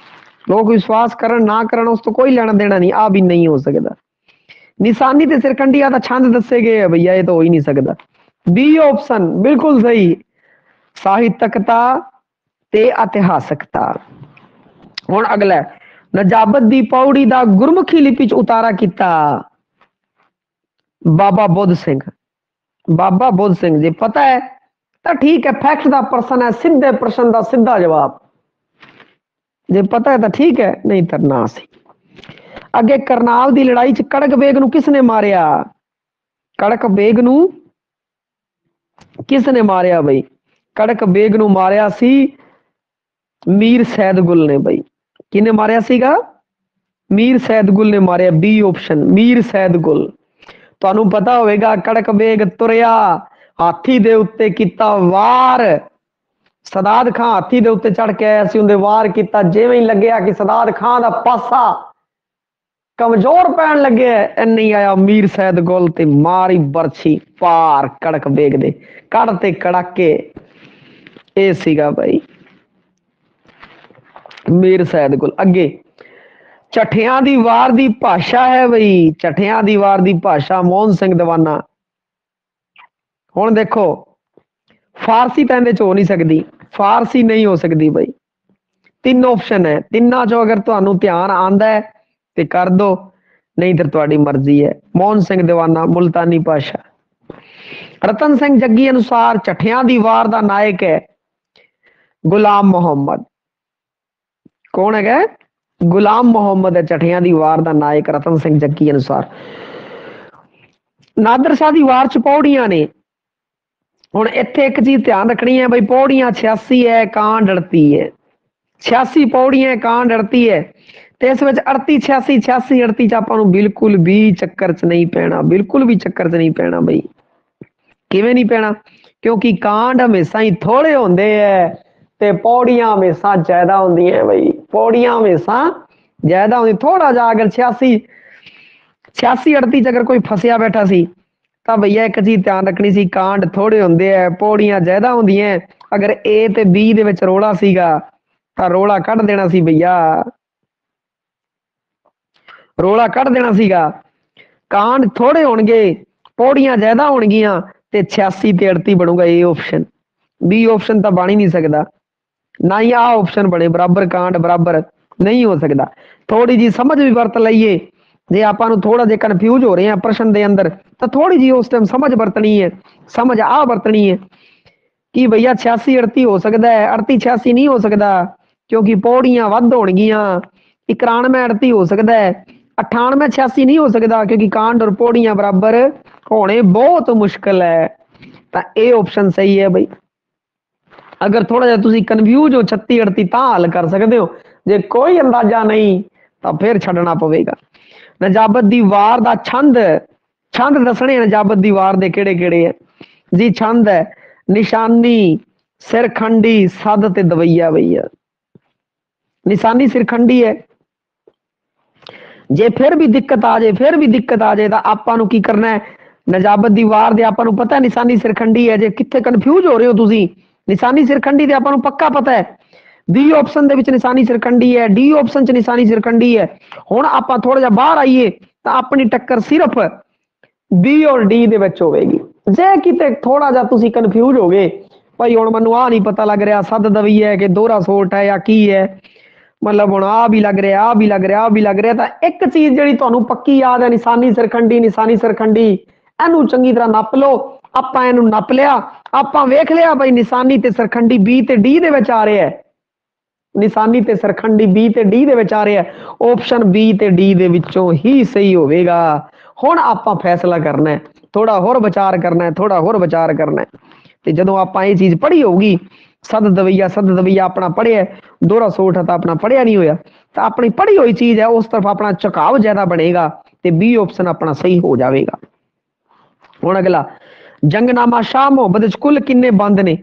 Speaker 1: लोग विश्वास करन ना करन उस तो कोई लेना देना नहीं, आ भी नहीं हो सकता। निशानी ते सिरकंडिया दा छंद दसे गए है भैया, ये तो हो ही नहीं सकता। बी ऑप्शन बिल्कुल सही, साहित्यकता ते इतिहासकता। हुण अगला नजाबत दी पौड़ी दा गुरमुखी लिपि च उतारा किता बाबा बुद्ध सिंह, बाबा बुद्ध सिंह जी पता है तो ठीक है, फैक्ट दा प्रश्न है, सीधे प्रश्न दा सीधा जवाब, जे पता है तो ठीक है, नहीं तो ना सी। अगे करनाल दी लड़ाई च कड़क बेग नू किसने मारिया? कड़क बेग नू किसने मारिया बई? कड़क बेग नू मारिया सी मीर सैदगुल ने बई। किने मारिया सीगा? मीर सैदगुल ने मारिया, बी ऑप्शन मीर सैदगुल। तुहानू पता होवेगा कड़क बेग तुरया, हाथी दे उत्ते कीता वार, सदाद खां हाथी दे उत्ते चढ़ के आया सी, उंदे वार कीता, जिवें ही लग्या कि सदाद खां दा पासा कमजोर पैन लगे, नहीं आया मीर सैदगुल ते मारी बरछी पार कड़क बेग दे, कड़ते कड़ाके। ए सीगा भाई मीर सैदगुल। अगे चठियां दी वार दी भाषा है बई, चठियां दी वार दी भाषा मोहन सिंह दीवाना। हुण देखो फारसी तो इहदे च हो नहीं सकती, फारसी नहीं हो सकती बई। तीन ऑप्शन है, तिना चो अगर तुहानू ध्यान आंदा है तो कर दो, नहीं तो तुहाडी मर्जी है। मोहन सिंह दीवाना मुल्तानी भाषा। रतन सिंह जग्गी अनुसार चठियां दी वार दा नायक है गुलाम मोहम्मद। कौन है? गुलाम मोहम्मद है चठियां दी वार दा नायक रतन सिंह जग्गी अनुसार। नादर शाह दी वार च पौड़ियां ने, ਹੁਣ ਇੱਥੇ ਇੱਕ ਚੀਜ਼ ਧਿਆਨ ਰੱਖਣੀ ਹੈ ਬਈ, ਪੌੜੀਆਂ 86 ਹੈ, ਕਾਂਡ 38 ਹੈ। 86 ਪੌੜੀਆਂ, ਕਾਂਡ 38 ਹੈ, ਤੇ ਇਸ ਵਿੱਚ 38 86 86 38 ਚ ਆਪਾਂ ਨੂੰ ਬਿਲਕੁਲ ਵੀ ਚੱਕਰ ਚ ਨਹੀਂ ਪੈਣਾ, ਬਿਲਕੁਲ ਵੀ ਚੱਕਰ ਚ ਨਹੀਂ ਪੈਣਾ ਬਈ। ਕਿਵੇਂ ਨਹੀਂ ਪੈਣਾ? ਕਿਉਂਕਿ ਕਾਂਡ ਹਮੇਸ਼ਾ ਹੀ ਥੋੜੇ ਹੁੰਦੇ ਹੈ ਤੇ ਪੌੜੀਆਂ ਹਮੇਸ਼ਾ ਜ਼ਿਆਦਾ ਹੁੰਦੀਆਂ ਬਈ, ਪੌੜੀਆਂ ਹਮੇਸ਼ਾ ਜ਼ਿਆਦਾ ਹੁੰਦੀ। ਥੋੜਾ ਜਿਹਾ ਅਗਰ 86 38 ਚ ਅਗਰ ਕੋਈ ਫਸਿਆ ਬੈਠਾ ਸੀ ਤਾਂ ਭਈਆ ਇੱਕ ਚੀਜ਼ ਧਿਆਨ ਰੱਖਣੀ ਸੀ, ਕਾਂਡ ਥੋੜੇ ਹੁੰਦੇ ਐ, ਪੌੜੀਆਂ ਜ਼ਿਆਦਾ ਹੁੰਦੀਆਂ। ਅਗਰ A ਤੇ B ਦੇ ਵਿੱਚ ਰੋਲਾ ਸੀਗਾ ਤਾਂ ਰੋਲਾ ਕੱਢ ਦੇਣਾ ਸੀ ਭਈਆ, ਰੋਲਾ ਕੱਢ ਦੇਣਾ ਸੀਗਾ। ਕਾਂਡ ਥੋੜੇ ਹੋਣਗੇ, ਪੌੜੀਆਂ ਜ਼ਿਆਦਾ ਹੋਣਗੀਆਂ ਤੇ 86 ਤੇ 38 ਬਣੂਗਾ A ਆਪਸ਼ਨ। B ਆਪਸ਼ਨ ਤਾਂ ਬਣ ਹੀ ਨਹੀਂ ਸਕਦਾ, ਨਾ ਹੀ ਆਹ ਆਪਸ਼ਨ ਬਣੇ ਬਰਾਬਰ ਕਾਂਡ ਬਰਾਬਰ, ਨਹੀਂ ਹੋ ਸਕਦਾ। ਥੋੜੀ ਜੀ ਸਮਝ ਵੀ ਵਰਤ ਲਈਏ, ਜੇ ਆਪਾਂ ਨੂੰ ਥੋੜਾ ਜਿਹਾ ਕਨਫਿਊਜ਼ ਹੋ ਰਹੇ ਆ ਪ੍ਰਸ਼ਨ ਦੇ ਅੰਦਰ ਤਾਂ ਥੋੜੀ ਜੀ ਉਸ ਟਾਈਮ ਸਮਝ ਵਰਤਣੀ ਹੈ, ਸਮਝ ਆ ਵਰਤਣੀ ਹੈ ਕਿ ਭਈਆ 86 38 ਹੋ ਸਕਦਾ ਹੈ, 38 86 ਨਹੀਂ ਹੋ ਸਕਦਾ ਕਿਉਂਕਿ ਪੌੜੀਆਂ ਵੱਧ ਹੋਣਗੀਆਂ। 91 38 ਹੋ ਸਕਦਾ ਹੈ, 98 86 ਨਹੀਂ ਹੋ ਸਕਦਾ ਕਿਉਂਕਿ ਕਾਂਡ ਔਰ ਪੌੜੀਆਂ ਬਰਾਬਰ ਹੋਣੇ ਬਹੁਤ ਮੁਸ਼ਕਲ ਹੈ। ਤਾਂ ਇਹ ਆਪਸ਼ਨ ਸਹੀ ਹੈ ਬਈ। ਅਗਰ ਥੋੜਾ ਜਿਹਾ ਤੁਸੀਂ ਕਨਫਿਊਜ਼ ਹੋ 36 38 ਤਾਂ ਹੱਲ ਕਰ ਸਕਦੇ ਹੋ, ਜੇ ਕੋਈ ਅੰਦਾਜ਼ਾ ਨਹੀਂ ਤਾਂ ਫਿਰ ਛੱਡਣਾ ਪਵੇਗਾ। ਨਜਾਬਤ ਦੀ ਵਾਰ ਦਾ ਛੰਦ, ਛੰਦ ਦੱਸਣੇ ਨਜਾਬਤ ਦੀ ਵਾਰ ਦੇ ਕਿਹੜੇ ਕਿਹੜੇ ਹੈ ਜੀ। ਛੰਦ ਹੈ ਨਿਸ਼ਾਨੀ, ਸਿਰਖੰਡੀ, ਸੱਦ ਤੇ ਦਵਈਆ ਭਈਆ। ਨਿਸ਼ਾਨੀ ਸਿਰਖੰਡੀ ਹੈ, ਜੇ ਫਿਰ ਵੀ ਦਿੱਕਤ ਆ ਜਾਏ, ਫਿਰ ਵੀ ਦਿੱਕਤ ਆ ਜਾਏ ਤਾਂ ਆਪਾਂ ਨੂੰ ਕੀ ਕਰਨਾ ਹੈ, ਨਜਾਬਤ ਦੀ ਵਾਰ ਦੇ ਆਪਾਂ ਨੂੰ ਪਤਾ ਨਿਸ਼ਾਨੀ ਸਿਰਖੰਡੀ ਹੈ। ਜੇ ਕਿੱਥੇ ਕਨਫਿਊਜ਼ ਹੋ ਰਹੇ ਹੋ ਤੁਸੀਂ, ਨਿਸ਼ਾਨੀ ਸਿਰਖੰਡੀ ਦੇ ਆਪਾਂ ਨੂੰ ਪੱਕਾ ਪਤਾ ਹੈ ਬੀ ਆਪਸ਼ਨ ਦੇ ਵਿੱਚ ਨਿਸ਼ਾਨੀ ਸਿਰਖੰਡੀ ਹੈ, ਡੀ ਆਪਸ਼ਨ ਚ ਨਿਸ਼ਾਨੀ ਸਿਰਖੰਡੀ ਹੈ। ਹੁਣ ਆਪਾਂ ਥੋੜਾ ਜਿਹਾ ਬਾਹਰ ਆਈਏ ਤਾਂ ਆਪਣੀ ਟੱਕਰ ਸਿਰਫ ਬੀ ਔਰ ਡੀ ਦੇ ਵਿੱਚ ਹੋਵੇਗੀ। ਜੇ ਕਿਤੇ ਥੋੜਾ ਜਿਹਾ ਤੁਸੀਂ ਕਨਫਿਊਜ਼ ਹੋ ਗਏ ਭਾਈ ਹੁਣ ਮੈਨੂੰ ਆਹ ਨਹੀਂ ਪਤਾ ਲੱਗ ਰਿਹਾ ਸੱਦ ਦਵਈ ਹੈ ਕਿ ਦੋਹਰਾ ਸੋਟ ਹੈ ਜਾਂ ਕੀ ਹੈ, ਮਤਲਬ ਹੁਣ ਆਹ ਵੀ ਲੱਗ ਰਿਹਾ, ਆਹ ਵੀ ਲੱਗ ਰਿਹਾ, ਆਹ ਵੀ ਲੱਗ ਰਿਹਾ, ਤਾਂ ਇੱਕ ਚੀਜ਼ ਜਿਹੜੀ ਤੁਹਾਨੂੰ ਪੱਕੀ ਯਾਦ ਹੈ ਨਿਸ਼ਾਨੀ ਸਿਰਖੰਡੀ, ਨਿਸ਼ਾਨੀ ਸਿਰਖੰਡੀ, ਇਹਨੂੰ ਚੰਗੀ ਤਰ੍ਹਾਂ ਨੱਪ ਲਓ। ਆਪਾਂ ਇਹਨੂੰ ਨੱਪ ਲਿਆ, ਆਪਾਂ ਵੇਖ ਲਿਆ ਬਈ ਨਿਸ਼ਾਨੀ ਤੇ ਸਿਰਖੰਡੀ ਬੀ ਤੇ ਡੀ ਦੇ ਵਿੱਚ ਆ ਰਿਹਾ ਹੈ, ਨਿਸ਼ਾਨੀ ਤੇ ਸਿਰਖੰਡੀ ਬੀ ਤੇ ਡੀ ਦੇ ਵਿੱਚ ਆ ਰਿਹਾ, ਆਪਸ਼ਨ ਬੀ ਤੇ ਡੀ ਦੇ ਵਿੱਚੋਂ ਹੀ ਸਹੀ ਹੋਵੇਗਾ। ਹੁਣ ਆਪਾਂ ਫੈਸਲਾ ਕਰਨਾ ਹੈ, ਥੋੜਾ ਹੋਰ ਵਿਚਾਰ ਕਰਨਾ ਹੈ, ਥੋੜਾ ਹੋਰ ਵਿਚਾਰ ਕਰਨਾ ਹੈ। ਤੇ ਜਦੋਂ ਆਪਾਂ ਇਹ ਚੀਜ਼ ਪੜ੍ਹੀ ਹੋਊਗੀ, ਸੱਦ ਦਵਈਆ ਆਪਣਾ ਪੜ੍ਹਿਆ, ਦੋਹਰਾ ਸੋਠ ਤਾਂ ਆਪਣਾ ਪੜ੍ਹਿਆ ਨਹੀਂ ਹੋਇਆ, ਤਾਂ ਆਪਣੀ ਪੜ੍ਹੀ ਹੋਈ ਚੀਜ਼ ਹੈ ਉਸ ਤਰਫ ਆਪਣਾ ਝੁਕਾਵ ਜ਼ਿਆਦਾ ਬਣੇਗਾ ਤੇ ਬੀ ਆਪਸ਼ਨ ਆਪਣਾ ਸਹੀ ਹੋ ਜਾਵੇਗਾ। ਹੁਣ ਅਗਲਾ, ਜੰਗਨਾਮਾ ਸ਼ਾਹ ਮੁਹੰਮਦ ਚ ਕੁੱਲ ਕਿੰਨੇ ਬੰਦ ਨੇ?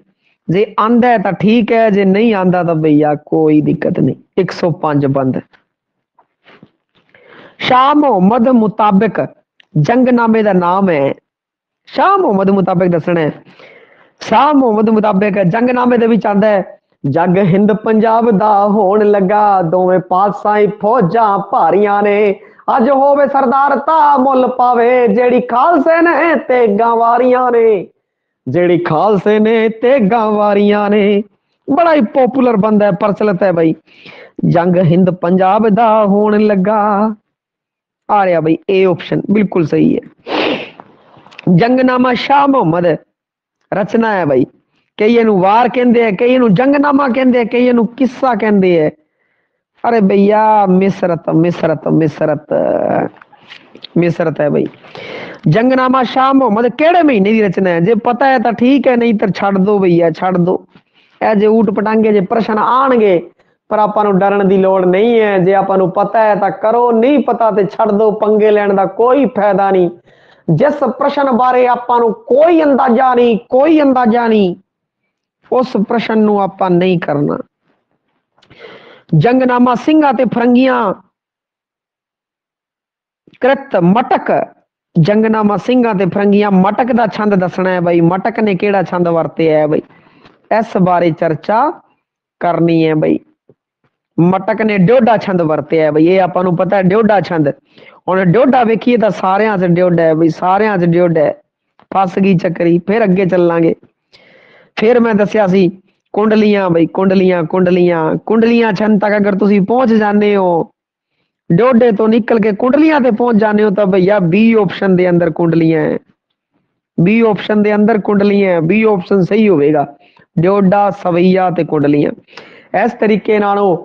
Speaker 1: ਜੇ ਆਂਦਾ ਹੈ ਤਾਂ ਠੀਕ ਹੈ, ਜੇ ਨਹੀਂ ਆਂਦਾ ਤਾਂ ਭਈਆ ਕੋਈ ਦਿੱਕਤ ਨਹੀਂ, 105 ਬੰਦ। ਸ਼ਾਹ ਮੁਹੰਮਦ ਮੁਤਾਬਿਕ ਜੰਗਨਾਮੇ ਦਾ ਨਾਮ ਹੈ, ਸ਼ਾਹ ਮੁਹੰਮਦ ਮੁਤਾਬਿਕ ਦੱਸਣਾ ਹੈ। ਸ਼ਾਹ ਮੁਹੰਮਦ ਮੁਤਾਬਿਕ ਜੰਗਨਾਮੇ ਦੇ ਵਿੱਚ ਆਂਦਾ ਹੈ, ਜੱਗ ਹਿੰਦ ਪੰਜਾਬ ਦਾ ਹੋਣ ਲੱਗਾ, ਦੋਵੇਂ ਪਾਤਸ਼ਾਹੀ ਫੌਜਾਂ ਭਾਰੀਆਂ ਨੇ, ਅੱਜ ਹੋਵੇ ਸਰਦਾਰ ਤਾਂ ਮੁੱਲ ਪਾਵੇ, ਜਿਹੜੀ ਖਾਲਸੇ ਨੇ ਤੇਗਾਂ ਵਾਰੀਆਂ ਨੇ, ਜਿਹੜੀ ਖਾਲਸੇ ਨੇ ਤੇਗਾਂ ਵਾਰੀਆਂ ਨੇ। ਬੜਾ ਹੀ ਪੋਪੂਲਰ ਬੰਦਾ ਹੈ, ਪ੍ਰਚਲਿਤ ਹੈ ਬਈ। ਜੰਗ ਹਿੰਦ ਪੰਜਾਬ ਦਾ ਹੋਣ ਲੱਗਾ ਆ ਰਿਹਾ ਬਈ, ਇਹ ਆਪਸ਼ਨ ਬਿਲਕੁਲ ਸਹੀ ਹੈ। ਜੰਗਨਾਮਾ ਸ਼ਾਹ ਮੁਹੰਮਦ ਰਚਨਾ ਹੈ ਬਈ, ਕਈ ਇਹਨੂੰ ਵਾਰ ਕਹਿੰਦੇ ਆ, ਕਈ ਇਹਨੂੰ ਜੰਗਨਾਮਾ ਕਹਿੰਦੇ ਆ, ਕਈ ਇਹਨੂੰ ਕਿੱਸਾ ਕਹਿੰਦੇ ਆ। अरे भैया मिसरत मिसरत मिसरत मिसरत है भाई। जंगनामा शाह मुहम्मद केड़े महीने की रचना है? जे पता है तो ठीक है, नहीं तो छड़ दो भैया, छड़ दो। ए जे ऊट पटांगे जे प्रश्न आणगे पर आपां नूं डरन दी लोड़ नहीं है, जे आपां नूं पता है तो करो, नहीं पता तो छड़ दो, पंगे लैण दा कोई फायदा नहीं। जिस प्रश्न बारे आपां नूं कोई अंदाजा नहीं, कोई अंदाजा नहीं, उस प्रश्न नूं आपां नहीं करना। जंगनामा ਸਿੰਘਾਂ ਤੇ ਫਰੰਗੀਆਂ कृत मटक, जंगनामा ਸਿੰਘਾਂ ਤੇ ਫਰੰਗੀਆਂ मटक ਦਾ ਛੰਦ ਦੱਸਣਾ ਹੈ ਬਈ। मटक ਨੇ ਕਿਹੜਾ ਛੰਦ ਵਰਤਿਆ ਹੈ ਬਈ, ਇਸ ਬਾਰੇ ਚਰਚਾ ਕਰਨੀ ਹੈ ਬਈ। मटक ਨੇ ਡਿਉਢਾ ਛੰਦ ਵਰਤਿਆ ਹੈ ਬਈ, ਇਹ ਆਪਾਂ ਨੂੰ ਪਤਾ ਹੈ ਡਿਉਢਾ ਛੰਦ। ਹੁਣ ਡਿਉਢਾ ਵੇਖੀਏ ਤਾਂ ਸਾਰਿਆਂ 'ਚ ਡਿਉਢਾ ਹੈ ਬਈ, ਸਾਰਿਆਂ 'ਚ ਡਿਉਢਾ ਹੈ। ਫਸ ਗਈ ਚੱਕਰੀ, ਫਿਰ ਅੱਗੇ ਚੱਲਾਂਗੇ। ਫਿਰ ਮੈਂ ਦੱਸਿਆ ਸੀ ਕੁੰਡਲੀਆਂ ਬਈ, ਕੁੰਡਲੀਆਂ ਕੁੰਡਲੀਆਂ ਕੁੰਡਲੀਆਂ ਛੰਦ ਤੱਕ ਅਗਰ ਤੁਸੀਂ ਪਹੁੰਚ ਜਾਂਦੇ ਹੋ, ਡਿਉਢੇ ਤੋਂ ਨਿਕਲ ਕੇ ਕੁੰਡਲੀਆਂ ਤੇ ਪਹੁੰਚ ਜਾਂਦੇ ਹੋ ਤਾਂ ਭਈਆ ਬੀ ਆਪਸ਼ਨ ਦੇ ਅੰਦਰ ਕੁੰਡਲੀਆਂ ਹੈ, ਬੀ ਆਪਸ਼ਨ ਦੇ ਅੰਦਰ ਕੁੰਡਲੀਆਂ, ਬੀ ਆਪਸ਼ਨ ਸਹੀ ਹੋਵੇਗਾ। ਡਿਉਢਾ ਸਵਈਆ ਤੇ ਕੁੰਡਲੀਆਂ। ਇਸ ਤਰੀਕੇ ਨਾਲੋਂ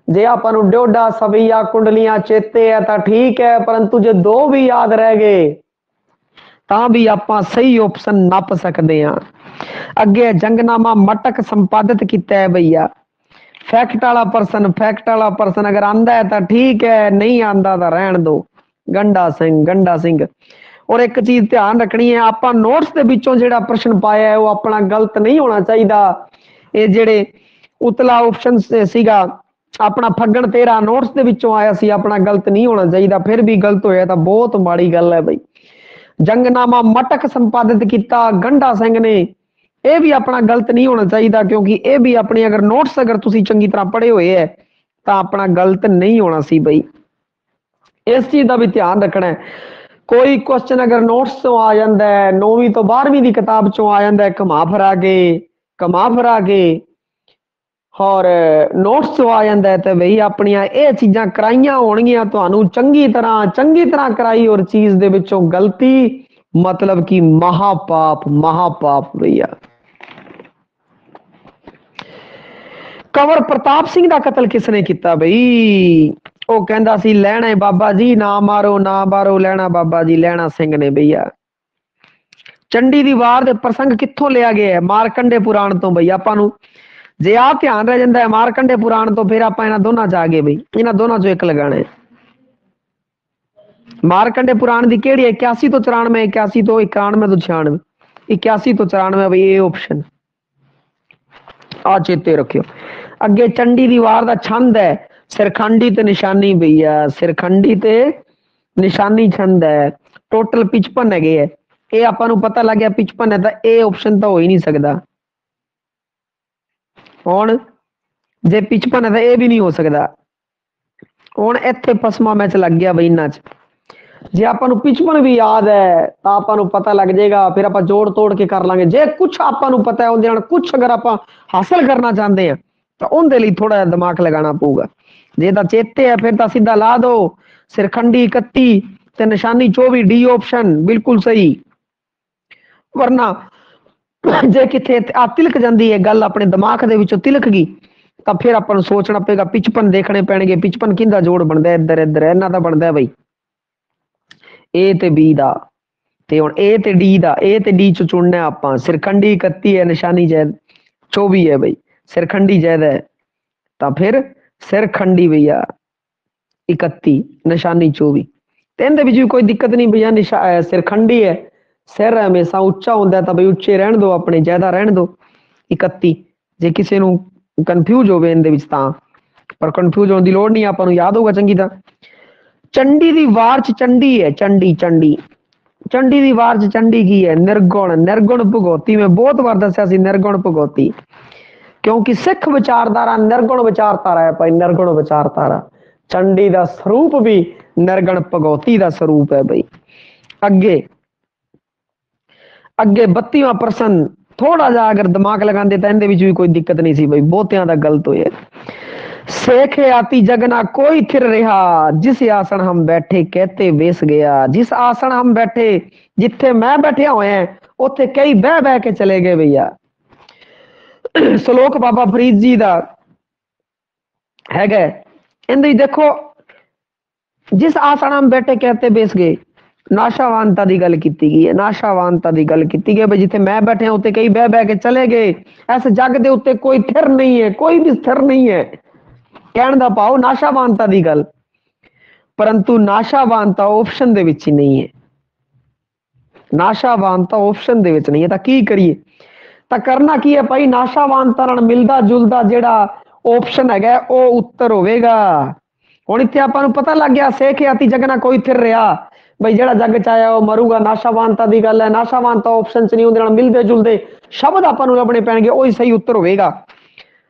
Speaker 1: ਜੇ ਆਪਾਂ ਨੂੰ ਡਿਉਢਾ ਸਵਈਆ ਕੁੰਡਲੀਆਂ ਚੇਤੇ ਹੈ ਤਾਂ ਠੀਕ ਹੈ, ਪਰੰਤੂ ਜੇ ਦੋ ਵੀ ਯਾਦ ਰਹਿ ਗਏ ਤਾਂ ਵੀ ਆਪਾਂ ਸਹੀ ਆਪਸ਼ਨ ਨੱਪ ਸਕਦੇ ਹਾਂ। ਅੱਗੇ ਜੰਗਨਾਮਾ ਮਟਕ ਸੰਪਾਦਿਤ ਕੀਤਾ ਹੈ ਭਈਆ। ਫੈਕਟ ਵਾਲਾ ਪਰਸਨ ਅਗਰ ਆਂਦਾ ਹੈ ਤਾਂ ਠੀਕ ਹੈ, ਨਹੀਂ ਆਂਦਾ ਤਾਂ ਰਹਿਣ ਦੋ। ਗੰਡਾ ਸਿੰਘ। ਔਰ ਇੱਕ ਚੀਜ਼ ਧਿਆਨ ਰੱਖਣੀ ਹੈ, ਆਪਾਂ ਨੋਟਸ ਦੇ ਵਿੱਚੋਂ ਜਿਹੜਾ ਪ੍ਰਸ਼ਨ ਪਾਇਆ ਹੈ ਉਹ ਆਪਣਾ ਗਲਤ ਨਹੀਂ ਹੋਣਾ ਚਾਹੀਦਾ। ਇਹ ਜਿਹੜੇ ਉਤਲਾ ਆਪਸ਼ਨ ਸੀਗਾ ਆਪਣਾ ਫੱਗਣ 13 ਨੋਟਸ ਦੇ ਵਿੱਚੋਂ ਆਇਆ ਸੀ, ਆਪਣਾ ਗਲਤ ਨਹੀਂ ਹੋਣਾ ਚਾਹੀਦਾ। ਫਿਰ ਵੀ ਗਲਤ ਹੋਇਆ ਤਾਂ ਬਹੁਤ ਮਾੜੀ ਗੱਲ ਹੈ ਬਈ। ਜੰਗਨਾਮਾ ਮਟਕ ਸੰਪਾਦਿਤ ਕੀਤਾ ਗੰਡਾ ਸਿੰਘ ਨੇ, ਇਹ ਵੀ ਆਪਣਾ ਗਲਤ ਨਹੀਂ ਹੋਣਾ ਚਾਹੀਦਾ, ਕਿਉਂਕਿ ਇਹ ਵੀ ਆਪਣੀ ਅਗਰ ਨੋਟਸ ਅਗਰ ਤੁਸੀਂ ਚੰਗੀ ਤਰ੍ਹਾਂ ਪੜ੍ਹੇ ਹੋਏ ਹੈ ਤਾਂ ਆਪਣਾ ਗਲਤ ਨਹੀਂ ਹੋਣਾ ਸੀ ਬਈ। ਇਸ ਚੀਜ਼ ਦਾ ਵੀ ਧਿਆਨ ਰੱਖਣਾ ਹੈ। ਕੋਈ ਕੁਐਸਚਨ ਅਗਰ ਨੋਟਸ ਤੋਂ ਆ ਜਾਂਦਾ ਹੈ, 9ਵੀਂ ਤੋਂ 12ਵੀਂ ਦੀ ਕਿਤਾਬ ਚੋਂ ਆ ਜਾਂਦਾ ਹੈ ਘੁਮਾ ਫਿਰਾ ਕੇ ਔਰ ਨੋਟਸ ਤੋਂ ਆ ਜਾਂਦਾ ਹੈ, ਤੇ ਬਈ ਆਪਣੀਆਂ ਇਹ ਚੀਜ਼ਾਂ ਕਰਾਈਆਂ ਹੋਣਗੀਆਂ ਤੁਹਾਨੂੰ ਚੰਗੀ ਤਰ੍ਹਾਂ ਕਰਾਈ, ਔਰ ਚੀਜ਼ ਦੇ ਵਿੱਚੋਂ ਗਲਤੀ ਮਤਲਬ ਕਿ ਮਹਾਪਾਪ ਭਈਆ। ਕੰਵਰ ਪ੍ਰਤਾਪ ਸਿੰਘ ਦਾ ਕਤਲ ਕਿਸਨੇ ਕੀਤਾ ਬਈ? ਉਹ ਕਹਿੰਦਾ ਸੀ ਲੈਣਾ ਬਾਬਾ ਜੀ, ਨਾ ਮਾਰੋ ਲੈਣਾ ਬਾਬਾ ਜੀ, ਲੈਣਾ ਸਿੰਘ ਨੇ ਭਈਆ। ਚੰਡੀ ਦੀ ਵਾਰ ਦੇ ਪ੍ਰਸੰਗ ਕਿੱਥੋਂ ਲਿਆ ਗਿਆ ਹੈ? ਮਾਰਕੰਡੇ ਪੁਰਾਣ ਤੋਂ ਬਈ। ਆਪਾਂ ਨੂੰ ਜੇ ਆ ਧਿਆਨ ਰਹਿ ਜਾਂਦਾ ਹੈ ਮਾਰਕੰਡੇ ਪੁਰਾਣ ਤੋਂ, ਫਿਰ ਆਪਾਂ ਇਹਨਾਂ ਦੋਨਾਂ ਚ ਆ ਗਏ ਬਈ, ਇਹਨਾਂ ਦੋਨਾਂ ਚੋਂ ਇੱਕ ਲਗਾਣਾ ਹੈ। ਮਾਰਕੰਡੇ ਪੁਰਾਣ ਦੀ ਕਿਹੜੀ? 81 ਤੋਂ 94, 81 ਤੋਂ 91 ਤੋਂ 96, 81 ਤੋਂ 94 ਬਈ, ਇਹ ਆਪਸ਼ਨ ਆ ਚੇਤੇ ਰੱਖਿਓ। ਅੱਗੇ ਚੰਡੀ ਦੀ ਵਾਰ ਦਾ ਛੰਦ ਹੈ ਸਿਰਖੰਡੀ ਤੇ ਨਿਸ਼ਾਨੀ ਭਈਆ, ਸਿਰਖੰਡੀ ਤੇ ਨਿਸ਼ਾਨੀ ਛੰਦ ਹੈ। ਟੋਟਲ 55 ਹੈਗੇ ਹੈ, ਇਹ ਆਪਾਂ ਨੂੰ ਪਤਾ ਲੱਗ ਗਿਆ 55 ਹੈ, ਤਾਂ ਇਹ ਆਪਸ਼ਨ ਤਾਂ ਹੋ ਹੀ ਨਹੀਂ ਸਕਦਾ। ਹੁਣ ਜੇ 55 ਹੈ ਤਾਂ ਇਹ ਵੀ ਨਹੀਂ ਹੋ ਸਕਦਾ। ਹੁਣ ਇੱਥੇ ਫਸਮਾ ਮੈਚ ਲੱਗ ਗਿਆ ਬਈ ਇਹਨਾਂ ਚ। ਜੇ ਆਪਾਂ ਨੂੰ 55 ਵੀ ਯਾਦ ਹੈ ਤਾਂ ਆਪਾਂ ਨੂੰ ਪਤਾ ਲੱਗ ਜਾਏਗਾ, ਫਿਰ ਆਪਾਂ ਜੋੜ ਤੋੜ ਕੇ ਕਰ ਲਾਂਗੇ। ਜੇ ਕੁਛ ਆਪਾਂ ਨੂੰ ਪਤਾ ਹੈ ਉਹਦੇ ਨਾਲ ਕੁਛ ਅਗਰ ਆਪਾਂ ਹਾਸਲ ਕਰਨਾ ਚਾਹੁੰਦੇ ਆ ਤਾਂ ਉਹਦੇ ਲਈ ਥੋੜਾ ਜਿਹਾ ਦਿਮਾਗ ਲਗਾਉਣਾ ਪਊਗਾ। ਜੇ ਤਾਂ ਚੇਤੇ ਹੈ ਫਿਰ ਤਾਂ ਸਿੱਧਾ ਲਾ ਦੋ ਸਿਰਖੰਡੀ 31 ਤੇ ਨਿਸ਼ਾਨੀ 24, ਡੀ ਆਪਸ਼ਨ ਬਿਲਕੁਲ ਸਹੀ। ਵਰਨਾ ਜੇ ਕਿਥੇ ਆ ਤਿਲਕ ਜਾਂਦੀ ਹੈ ਗੱਲ, ਆਪਣੇ ਦਿਮਾਗ ਦੇ ਵਿੱਚੋਂ ਤਿਲਕ ਗਈ, ਤਾਂ ਫਿਰ ਆਪਾਂ ਨੂੰ ਸੋਚਣਾ ਪਏਗਾ, 55 ਦੇਖਣੇ ਪੈਣਗੇ। 55 ਕਿਹਦਾ ਜੋੜ ਬਣਦਾ? ਇੱਧਰ ਇਹਨਾਂ ਦਾ ਬਣਦਾ ਬਈ ਏ ਤੇ ਬੀ ਦਾ, ਤੇ ਹੁਣ ਏ ਤੇ ਡੀ ਦਾ, ਏ ਤੇ ਡੀ ਚ ਚੁਣਨਾ ਆਪਾਂ। ਸਿਰਖੰਡੀ 31 ਹੈ, ਨਿਸ਼ਾਨੀ ਜੈਦ 24 ਹੈ ਬਈ, ਸਿਰਖੰਡੀ ਜੈਦ ਹੈ ਤਾਂ ਫਿਰ ਸਿਰਖੰਡੀ ਭਈਆ 31 ਨਿਸ਼ਾਨੀ 24, ਤੇ ਇਹਦੇ ਵਿੱਚ ਵੀ ਕੋਈ ਦਿੱਕਤ ਨਹੀਂ ਭਈਆ। ਸਿਰਖੰਡੀ ਹੈ, ਸਿਰ ਹਮੇਸ਼ਾ ਉੱਚਾ ਹੁੰਦਾ ਤਾਂ ਬਈ ਉੱਚੇ ਰਹਿਣ ਦੋ, ਆਪਣੇ ਜ਼ਿਆਦਾ ਰਹਿਣ ਦੋ 31। ਜੇ ਕਿਸੇ ਨੂੰ ਕਨਫਿਊਜ਼ ਹੋਵੇ ਇਹਦੇ ਵਿੱਚ ਤਾਂ, ਪਰ ਕਨਫਿਊਜ਼ ਹੋਣ ਦੀ ਲੋੜ ਨਹੀਂ, ਆਪਾਂ ਨੂੰ ਯਾਦ ਹੋਊਗਾ ਚੰਗੀ ਤਰ੍ਹਾਂ। ਚੰਡੀ ਦੀ ਵਾਰ ਚ ਚੰਡੀ ਹੈ, ਚੰਡੀ ਦੀ ਵਾਰ ਚ ਚੰਡੀ ਕੀ ਹੈ? ਨਿਰਗੁਣ ਭਗਉਤੀ। ਮੈਂ ਬਹੁਤ ਵਾਰ ਦੱਸਿਆ ਸੀ ਨਿਰਗੁਣ ਭਗਉਤੀ, ਕਿਉਂਕਿ ਸਿੱਖ ਵਿਚਾਰਧਾਰਾ ਨਿਰਗੁਣ ਵਿਚਾਰਧਾਰਾ ਹੈ ਭਾਈ, ਨਿਰਗੁਣ ਵਿਚਾਰਧਾਰਾ। ਚੰਡੀ ਦਾ ਸਰੂਪ ਵੀ ਨਿਰਗੁਣ ਭਗਉਤੀ ਦਾ ਸਰੂਪ ਹੈ ਬਈ। ਅੱਗੇ 32ਵਾਂ ਪ੍ਰਸ਼ਨ ਥੋੜਾ ਜਿਹਾ ਅਗਰ ਦਿਮਾਗ ਲਗਾਉਂਦੇ ਤਾਂ ਇਹਦੇ ਵਿੱਚ ਵੀ ਕੋਈ ਦਿੱਕਤ ਨਹੀਂ ਸੀ ਬਈ, ਬਹੁਤਿਆਂ ਦਾ ਗਲਤ ਹੋਇਆ। ਸੇਖੇ ਆਤੀ ਜਗਨਾ ਕੋਈ ਥਿਰ ਰਿਹਾ, ਜਿਸ ਆਸਣ ਹਮ ਬੈਠੇ ਕਹਤੇ ਵੇਸ ਗਿਆ। ਜਿਸ ਆਸਣ ਹਮ ਬੈਠੇ, ਜਿੱਥੇ ਮੈਂ ਬੈਠਿਆ ਹੋਇਆ ਉੱਥੇ ਕਈ ਬਹਿ ਕੇ ਚਲੇ ਗਏ ਭਈਆ। ਸ਼ਲੋਕ ਬਾਬਾ ਫਰੀਦ ਜੀ ਦਾ ਹੈਗਾ, ਇਹਦੇ ਦੇਖੋ, ਜਿਸ ਆਸਣ ਹਮ ਬੈਠੇ ਕਹਤੇ ਵੇਸ ਗਏ, ਨਾਸ਼ਾਵਾਨਤਾ ਦੀ ਗੱਲ ਕੀਤੀ ਗਈ ਹੈ। ਨਾਸ਼ਾਵਾਨਤਾ ਦੀ ਗੱਲ ਕੀਤੀ ਗਈ ਬਈ ਜਿੱਥੇ ਮੈਂ ਬੈਠਿਆ ਉੱਥੇ ਕਈ ਬਹਿ ਕੇ ਚਲੇ ਗਏ। ਇਸ ਜੱਗ ਦੇ ਉੱਤੇ ਕੋਈ ਥਿਰ ਨਹੀਂ ਹੈ, ਕੋਈ ਵੀ ਸਥਿਰ ਨਹੀਂ ਹੈ। ਕਹਿਣ ਦਾ ਭਾਵ ਨਾਸ਼ਾਵਾਨਤਾ ਦੀ ਗੱਲ, ਪਰੰਤੂ ਨਾਸ਼ਾਵਾਨਤਾ ਆਪਸ਼ਨ ਦੇ ਵਿੱਚ ਹੀ ਨਹੀਂ ਹੈ। ਨਾਸ਼ਾਵਾਨਤਾ ਆਪਸ਼ਨ ਦੇ ਵਿੱਚ ਨਹੀਂ ਹੈ, ਤਾਂ ਕੀ ਕਰੀਏ? ਤਾਂ ਕਰਨਾ ਕੀ ਹੈ ਭਾਈ, ਨਾਸ਼ਾਵਾਨਤਾ ਨਾਲ ਮਿਲਦਾ ਜੁਲਦਾ ਜਿਹੜਾ ਆਪਸ਼ਨ ਹੈਗਾ ਉਹ ਉੱਤਰ ਹੋਵੇਗਾ। ਹੁਣ ਇੱਥੇ ਆਪਾਂ ਨੂੰ ਪਤਾ ਲੱਗ ਗਿਆ ਸੇਖਿਆਤੀ ਜਗਨਾ ਕੋਈ ਥਿਰ ਰਿਹਾ, ਬਈ ਜਿਹੜਾ ਜੱਗ ਚ ਆਇਆ ਉਹ ਮਰੂਗਾ, ਨਾਸ਼ਾਵਾਨਤਾ ਦੀ ਗੱਲ ਹੈ। ਨਾਸ਼ਾਵਾਨਤਾ ਆਪਸ਼ਨ ਚ ਨਹੀਂ, ਉਹਦੇ ਨਾਲ ਮਿਲਦੇ ਜੁਲਦੇ ਸ਼ਬਦ ਆਪਾਂ ਨੂੰ ਲੱਭਣੇ ਪੈਣਗੇ, ਉਹੀ ਸਹੀ ਉੱਤਰ ਹੋਵੇਗਾ।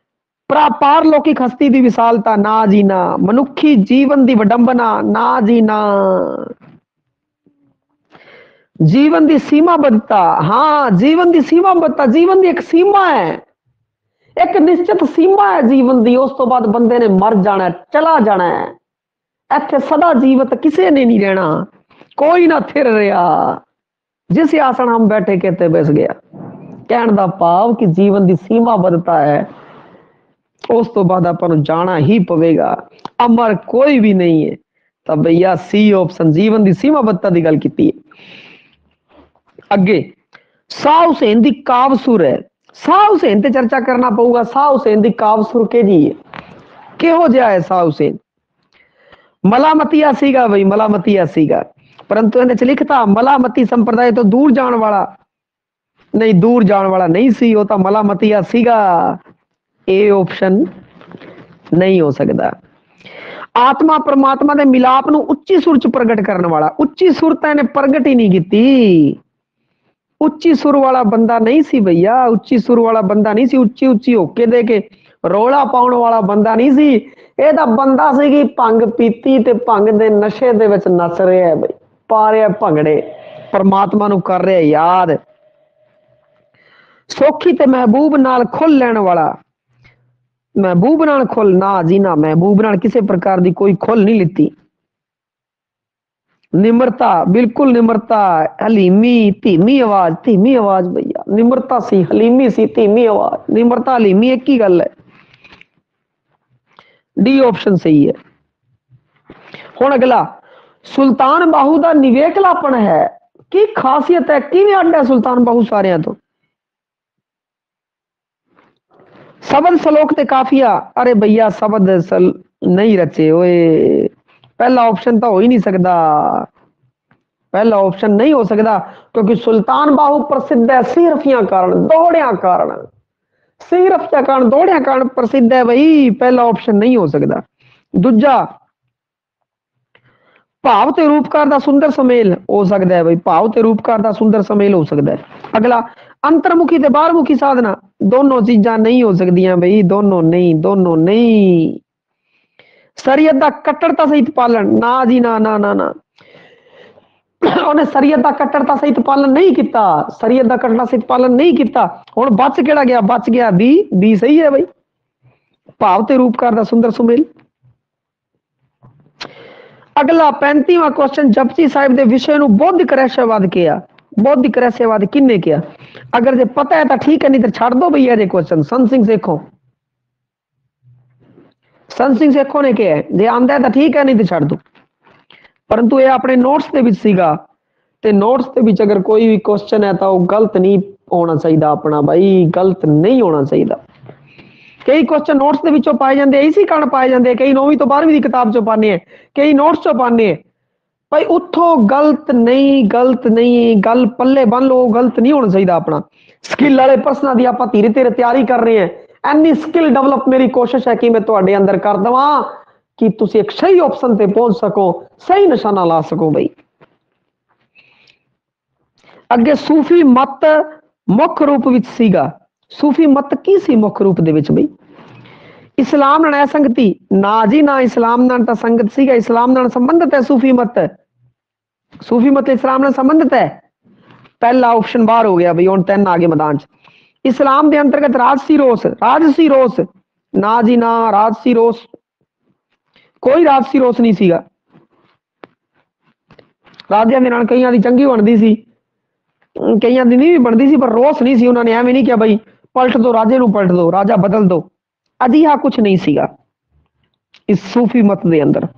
Speaker 1: ਪਾਰਲੌਕਿਕ ਹਸਤੀ ਦੀ ਵਿਸ਼ਾਲਤਾ, ਨਾ ਜੀ ਨਾ। ਮਨੁੱਖੀ ਜੀਵਨ ਦੀ ਵਿਡੰਬਨਾ, ਨਾ ਜੀ ਨਾ। ਜੀਵਨ ਦੀ ਸੀਮਾਬੱਧਤਾ, ਹਾਂ ਜੀਵਨ ਦੀ ਸੀਮਾਬੱਧਤਾ, ਜੀਵਨ ਦੀ ਇੱਕ ਸੀਮਾ ਹੈ, ਇੱਕ ਨਿਸ਼ਚਿਤ ਸੀਮਾ ਹੈ ਜੀਵਨ ਦੀ। ਉਸ ਤੋਂ ਬਾਅਦ ਬੰਦੇ ਨੇ ਮਰ ਜਾਣਾ, ਚਲਾ ਜਾਣਾ ਹੈ। ਇੱਥੇ ਸਦਾ ਜੀਵਤ ਕਿਸੇ ਨੇ ਨਹੀਂ ਰਹਿਣਾ, ਕੋਈ ਨਾ ਥਿਰ ਰਿਹਾ। ਜਿਸ ਆਸਣ ਹਮ ਬੈਠੇ ਕਿਤੇ ਬੈਸ ਗਿਆ। ਕਹਿਣ ਦਾ ਭਾਵ ਕਿ ਜੀਵਨ ਦੀ ਸੀਮਾਬੱਧਤਾ ਹੈ, ਉਸ ਤੋਂ ਬਾਅਦ ਆਪਾਂ ਨੂੰ ਜਾਣਾ ਹੀ ਪਵੇਗਾ। ਅਮਰ ਕੋਈ ਵੀ ਨਹੀਂ ਹੈ। ਤਾਂ ਭਈਆ ਸੀ ਆਪਸ਼ਨ, ਜੀਵਨ ਦੀ ਸੀਮਾਬੱਧਤਾ ਦੀ ਗੱਲ ਕੀਤੀ ਹੈ। ਅੱਗੇ शाह हुसैन दी कावसुर है। शाह हुसैन ते चर्चा करना पऊगा। शाह हुसैन दी कावसुर केड़ी है, किहो जिहा है शाह हुसैन? मलामतिया सीगा बई, मलामतिया सीगा, परंतु ਇਹਦੇ ਚ ਲਿਖਤਾ ਮਲਾਮਤੀ ਸੰਪਰਦਾਇ ਤੋਂ ਦੂਰ ਜਾਣ ਵਾਲਾ ਨਹੀਂ, ਦੂਰ ਜਾਣ ਵਾਲਾ ਨਹੀਂ ਸੀ, ਉਹ ਤਾਂ ਮਲਾਮਤੀਆ ਸੀਗਾ। ਇਹ ਆਪਸ਼ਨ ਨਹੀਂ ਹੋ ਸਕਦਾ। ਆਤਮਾ ਪਰਮਾਤਮਾ ਦੇ ਮਿਲਾਪ ਨੂੰ ਉੱਚੀ ਸੁਰ ਚ ਪ੍ਰਗਟ ਕਰਨ ਵਾਲਾ, ਉੱਚੀ ਸੁਰ ਤਾਂ ਇਹਨੇ ਪ੍ਰਗਟ ਹੀ ਨਹੀਂ ਕੀਤੀ। ਉੱਚੀ ਸੁਰ ਵਾਲਾ ਬੰਦਾ ਨਹੀਂ ਸੀ ਭਈਆ, ਉੱਚੀ ਸੁਰ ਵਾਲਾ ਬੰਦਾ ਨਹੀਂ ਸੀ। ਉੱਚੀ ਉੱਚੀ ਹੋਕੇ ਦੇ ਕੇ ਰੌਲਾ ਪਾਉਣ ਵਾਲਾ ਬੰਦਾ ਨਹੀਂ ਸੀ। ਇਹ ਤਾਂ ਬੰਦਾ ਸੀਗੀ ਭੰਗ ਪੀਤੀ ਤੇ ਭੰਗ ਦੇ ਨਸ਼ੇ ਦੇ ਵਿੱਚ ਨੱਚ ਰਿਹਾ ਬਈ, ਪਾ ਰਿਹਾ ਭੰਗੜੇ, ਪਰਮਾਤਮਾ ਨੂੰ ਕਰ ਰਿਹਾ ਯਾਦ। ਸੌਖੀ ਤੇ ਮਹਿਬੂਬ ਨਾਲ ਖੁੱਲ ਲੈਣ ਵਾਲਾ, ਮਹਿਬੂਬ ਨਾਲ ਖੁੱਲ ਨਾ ਜੀ ਨਾ, ਮਹਿਬੂਬ ਨਾਲ ਕਿਸੇ ਪ੍ਰਕਾਰ ਦੀ ਕੋਈ ਖੁੱਲ ਨਹੀਂ ਲਿੱਤੀ। ਨਿਮਰਤਾ, ਬਿਲਕੁਲ ਨਿਮਰਤਾ, ਹਲੀਮੀ, ਧੀਮੀ ਆਵਾਜ਼ ਭਈਆ, ਨਿਮਰਤਾ ਸੀ, ਹਲੀਮੀ ਸੀ, ਧੀਮੀ ਆਵਾਜ਼। ਨਿਮਰਤਾ ਹਲੀਮੀ ਇੱਕ ਹੀ ਗੱਲ ਹੈ। ਡੀ ਆਪਸ਼ਨ ਸਹੀ ਹੈ। ਹੁਣ ਅਗਲਾ, ਸੁਲਤਾਨ ਬਾਹੂ ਦਾ ਨਿਵੇਕਲਾਪਣ ਹੈ, ਕੀ ਖਾਸੀਅਤ ਹੈ, ਕਿਵੇਂ ਅੱਡ ਹੈ ਸੁਲਤਾਨ ਬਾਹੂ ਸਾਰਿਆਂ ਤੋਂ? शबद सलोक ते काफिया, अरे भैया शबद नहीं रचे ओए, पहला ऑप्शन तो हो ही नहीं सकता, पहला ऑप्शन नहीं हो सकता, क्योंकि सुल्तान बाहू प्रसिद्ध है सीरफिया कारण, दौड़िया कारण, सीरफिया कारण, दौड़िया कारण प्रसिद्ध है भाई, पहला ऑप्शन नहीं हो सकता। दूजा, भाव ते रूपकार दा सुंदर सुमेल हो सकता है भाई, भाव ते रूपकार दा सुंदर सुमेल हो सकता है। अगला, अंतर्मुखी ते बाहरमुखी साधना, दोनों चीजा नहीं हो सकदियां भाई, दोनों नहीं, दोनों नहीं। शरीयत दा कट्टरता सहित पालन, ना जी ना ना ना ना, ਉਹਨੇ शरीयत दा कट्टरता सहित पालन नहीं किया, शरीयत दा कट्टरता सहित पालन नहीं किया। हुण बच केड़ा गया? बच गया बी, बी सही है भाई, भाव ते रूपकार दा सुंदर सुमेल। अगला 35वां क्वेश्चन, जपजी साहिब दे विषय नूं बौद्धिक रहस्यवाद किया, बौद्धिक रहस्यवाद किन्ने किया? अगर जे पता है तो ठीक है, नहीं तो छड़ दो भैया। क्वेश्चन संत सिंह सेखों, संत सिंह सेखों ने किया है, जे आंदा है तो ठीक है, नहीं तो छड़ दो। परंतु ये अपने नोट्स के विच सीगा, ते नोट्स के विच अगर कोई भी क्वेश्चन है तो गलत नहीं होना चाहिए अपना भाई, गलत नहीं होना चाहिए। कई क्वेश्चन नोट्स के विचों पाए जाते, इसी कारण पाए जाते, कई 9वीं तो 12वीं की किताब चो पाने हैं, कई नोट्स चो पाने हैं भाई, उठो गलत नहीं, गलत नहीं, गल पल्ले बन लो, गलत नहीं होना चाहिए अपना। स्किल वाले प्रश्नों की आप धीरे धीरे तैयारी कर रहे हैं, एनी स्किल डेवलप मेरी कोशिश है कि मैं तुहाडे अंदर कर दवा कि तुसी एक सही ऑप्शन ते पहुंच सको, सही निशाना ला सको भाई। अगे सूफी मत मुख्य रूप विच सीगा, सूफी मत की सी मुख्य रूप दे विच भाई? इस्लाम नाल संगति, ना जी ना, इस्लाम नाल तां संगत सीगा, इस्लाम नाल संबंधित है सूफी मत, सूफी मत इस्लाम नाल संबंधित है। पहला ऑप्शन बाहर हो गया भाई, हुण 3 आगे मैदान च। इस्लाम के अंतर्गत राजसी रोस, राजसी रोस, ना जी ना, राजसी रोस कोई राजसी रोस नहीं सीगा। राजियां दे नाल कईयां दी चंगी बनदी सी, कईयां दी नहीं भी बनदी सी, पर रोस नहीं सी। उन्होंने एवें नहीं किया भाई पलट दो राजे नूं, पलट दो राजा बदल दो, अजिहा कुछ नहीं सीगा इस सूफी मत दे अंदर।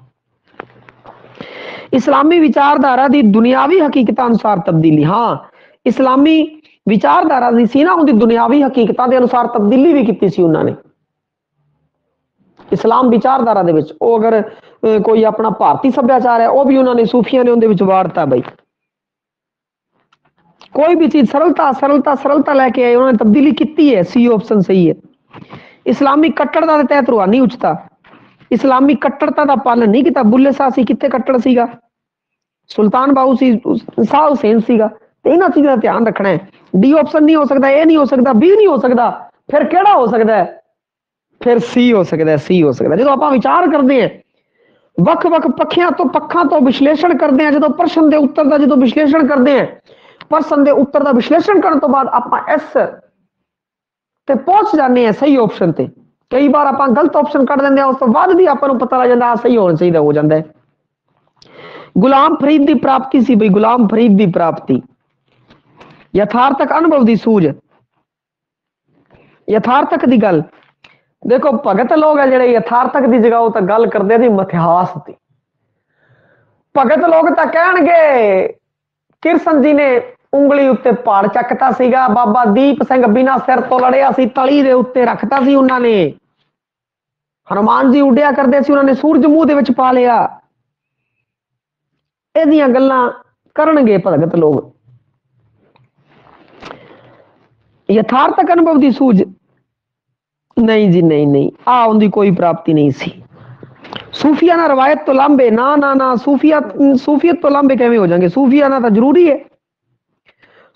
Speaker 1: इस्लामी विचारधारा दी दुनियावी हकीकत अनुसार तब्दीली, हाँ इस्लामी विचारधारा दी सी ना, उनकी दुनियावी हकीकतां दे अनुसार तब्दीली भी की सी उन्होंने। इस्लाम विचारधारा दे विच ओ अगर कोई अपना भारतीय सभ्याचार है, वो भी उन्होंने सूफिया ने उनदे विच वारता भाई। कोई भी चीज सरलता सरलता सरलता लैके आए, उन्होंने तब्दीली की है, सी ऑप्शन सही है। इस्लामी कट्टरता के तहत रूहानी उच्चता, इस्लामी कट्टरता का पालन नहीं किया। बुल्ले शाह सी कित्थे कट्टर सीगा? सुल्तान बाहू सी, शाह हुसैन सीगा। इन्हां चीज़ों का ध्यान रखना है। डी ऑप्शन नहीं हो सकता, ए नहीं हो सकता, बी नहीं हो सकता, फिर केड़ा हो सकता है? फिर सी हो सकता है, सी हो सकता है। जो आप विचार करते हैं वख वख पखियां तो पखा तो विश्लेषण करते हैं, जो प्रश्न के उत्तर का जो विश्लेषण करते हैं, प्रश्न के उत्तर का विश्लेषण करने तो बाद आप इस ते पहुंच जाने हैं सही ऑप्शन ते। कई बार आप गलत ऑप्शन कर देंगे, उस तो बाद भी आपको पता लग जाता सही होना चाहिए, हो जाता है। गुलाम फरीद की प्राप्ति सी भाई, गुलाम फरीद की प्राप्ति यथार्थक अनुभव की सूझ, यथार्थक की गल। देखो भगत लोग है जो यथार्थक की जगह तो गल करते थे मिथिहास की। भगत लोग तो कहणगे कृष्ण जी ने ਉਂਗਲੀ ਉੱਤੇ ਪਹਾੜ ਚੱਕਤਾ ਸੀਗਾ। ਬਾਬਾ ਦੀਪ ਸਿੰਘ ਬਿਨਾਂ ਸਿਰ ਤੋਂ ਲੜਿਆ ਸੀ, ਤਲੀ ਦੇ ਉੱਤੇ ਰੱਖਤਾ ਸੀ ਉਹਨਾਂ ਨੇ। ਹਨੂਮਾਨ ਜੀ ਉੱਡਿਆ ਕਰਦੇ ਸੀ, ਉਹਨਾਂ ਨੇ ਸੂਰਜ ਮੂੰਹ ਦੇ ਵਿੱਚ ਪਾ ਲਿਆ। ਇਹਦੀਆਂ ਗੱਲਾਂ ਕਰਨਗੇ ਭਗਤ ਲੋਕ। ਯਥਾਰਥਕ ਅਨੁਭਵ ਦੀ ਸੂਝ ਨਹੀਂ ਜੀ, ਨਹੀਂ ਨਹੀਂ, ਆ ਉਹਦੀ ਕੋਈ ਪ੍ਰਾਪਤੀ ਨਹੀਂ ਸੀ। सूफियाना रवायत तो लांबे ना ना ना, सूफियत तो लांबे कैਵੇਂ हो जाएंगे? सूफियाना तो जरूरी है,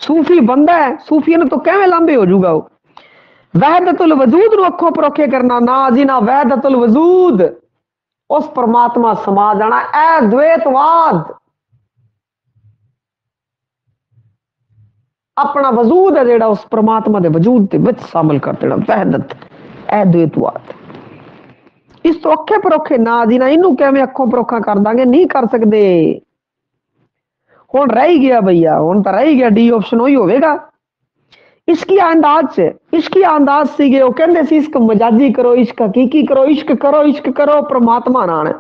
Speaker 1: सूफी बंदा है, सूफियाना तो कैਵੇਂ लांबे हो जाऊगा? वहदतुल वजूद ਨੂੰ ਅੱਖੋਂ ਪਰੋਖੇ ਕਰਨਾ ਨਾ ਜੀ ਨਾ। वहदतुल वजूद ਉਸ परमात्मा ਸਮਾ ਜਾਣਾ। ਐ द्वैतवाद अपना वजूद है ਜਿਹੜਾ ਉਸ परमात्मा ਦੇ वजूद ਦੇ ਵਿੱਚ ਸ਼ਾਮਲ ਕਰ ਦੇਣਾ। वहदत ਐ द्वैतवाद। ਇਸ ਤੋਂ ਅੱਖੇ ਪਰੋਖੇ ਨਾ ਜੀ ਨਾ। ਇਹਨੂੰ ਕਿਵੇਂ ਅੱਖੋਂ ਪਰੋਖਾ ਕਰ ਦਾਂਗੇ? ਨਹੀਂ ਕਰ ਸਕਦੇ। ਹੁਣ ਰਹਿ ਹੀ ਗਿਆ ਭਈਆ, ਹੁਣ ਤਾਂ ਰਹਿ ਹੀ ਗਿਆ। ਡੀ ਆਪਸ਼ਨ ਉਹੀ ਹੋਵੇਗਾ। ਇਸ਼ਕੀ ਅੰਦਾਜ਼ ਸੀਗੇ ਉਹ, ਕਹਿੰਦੇ ਸੀ ਇਸ਼ਕ ਮਜਾਜੀ ਕਰੋ, ਇਸ਼ਕ ਹਕੀਕੀ ਕਰੋ, ਇਸ਼ਕ ਕਰੋ ਪ੍ਰਮਾਤਮਾ ਨਾਲ।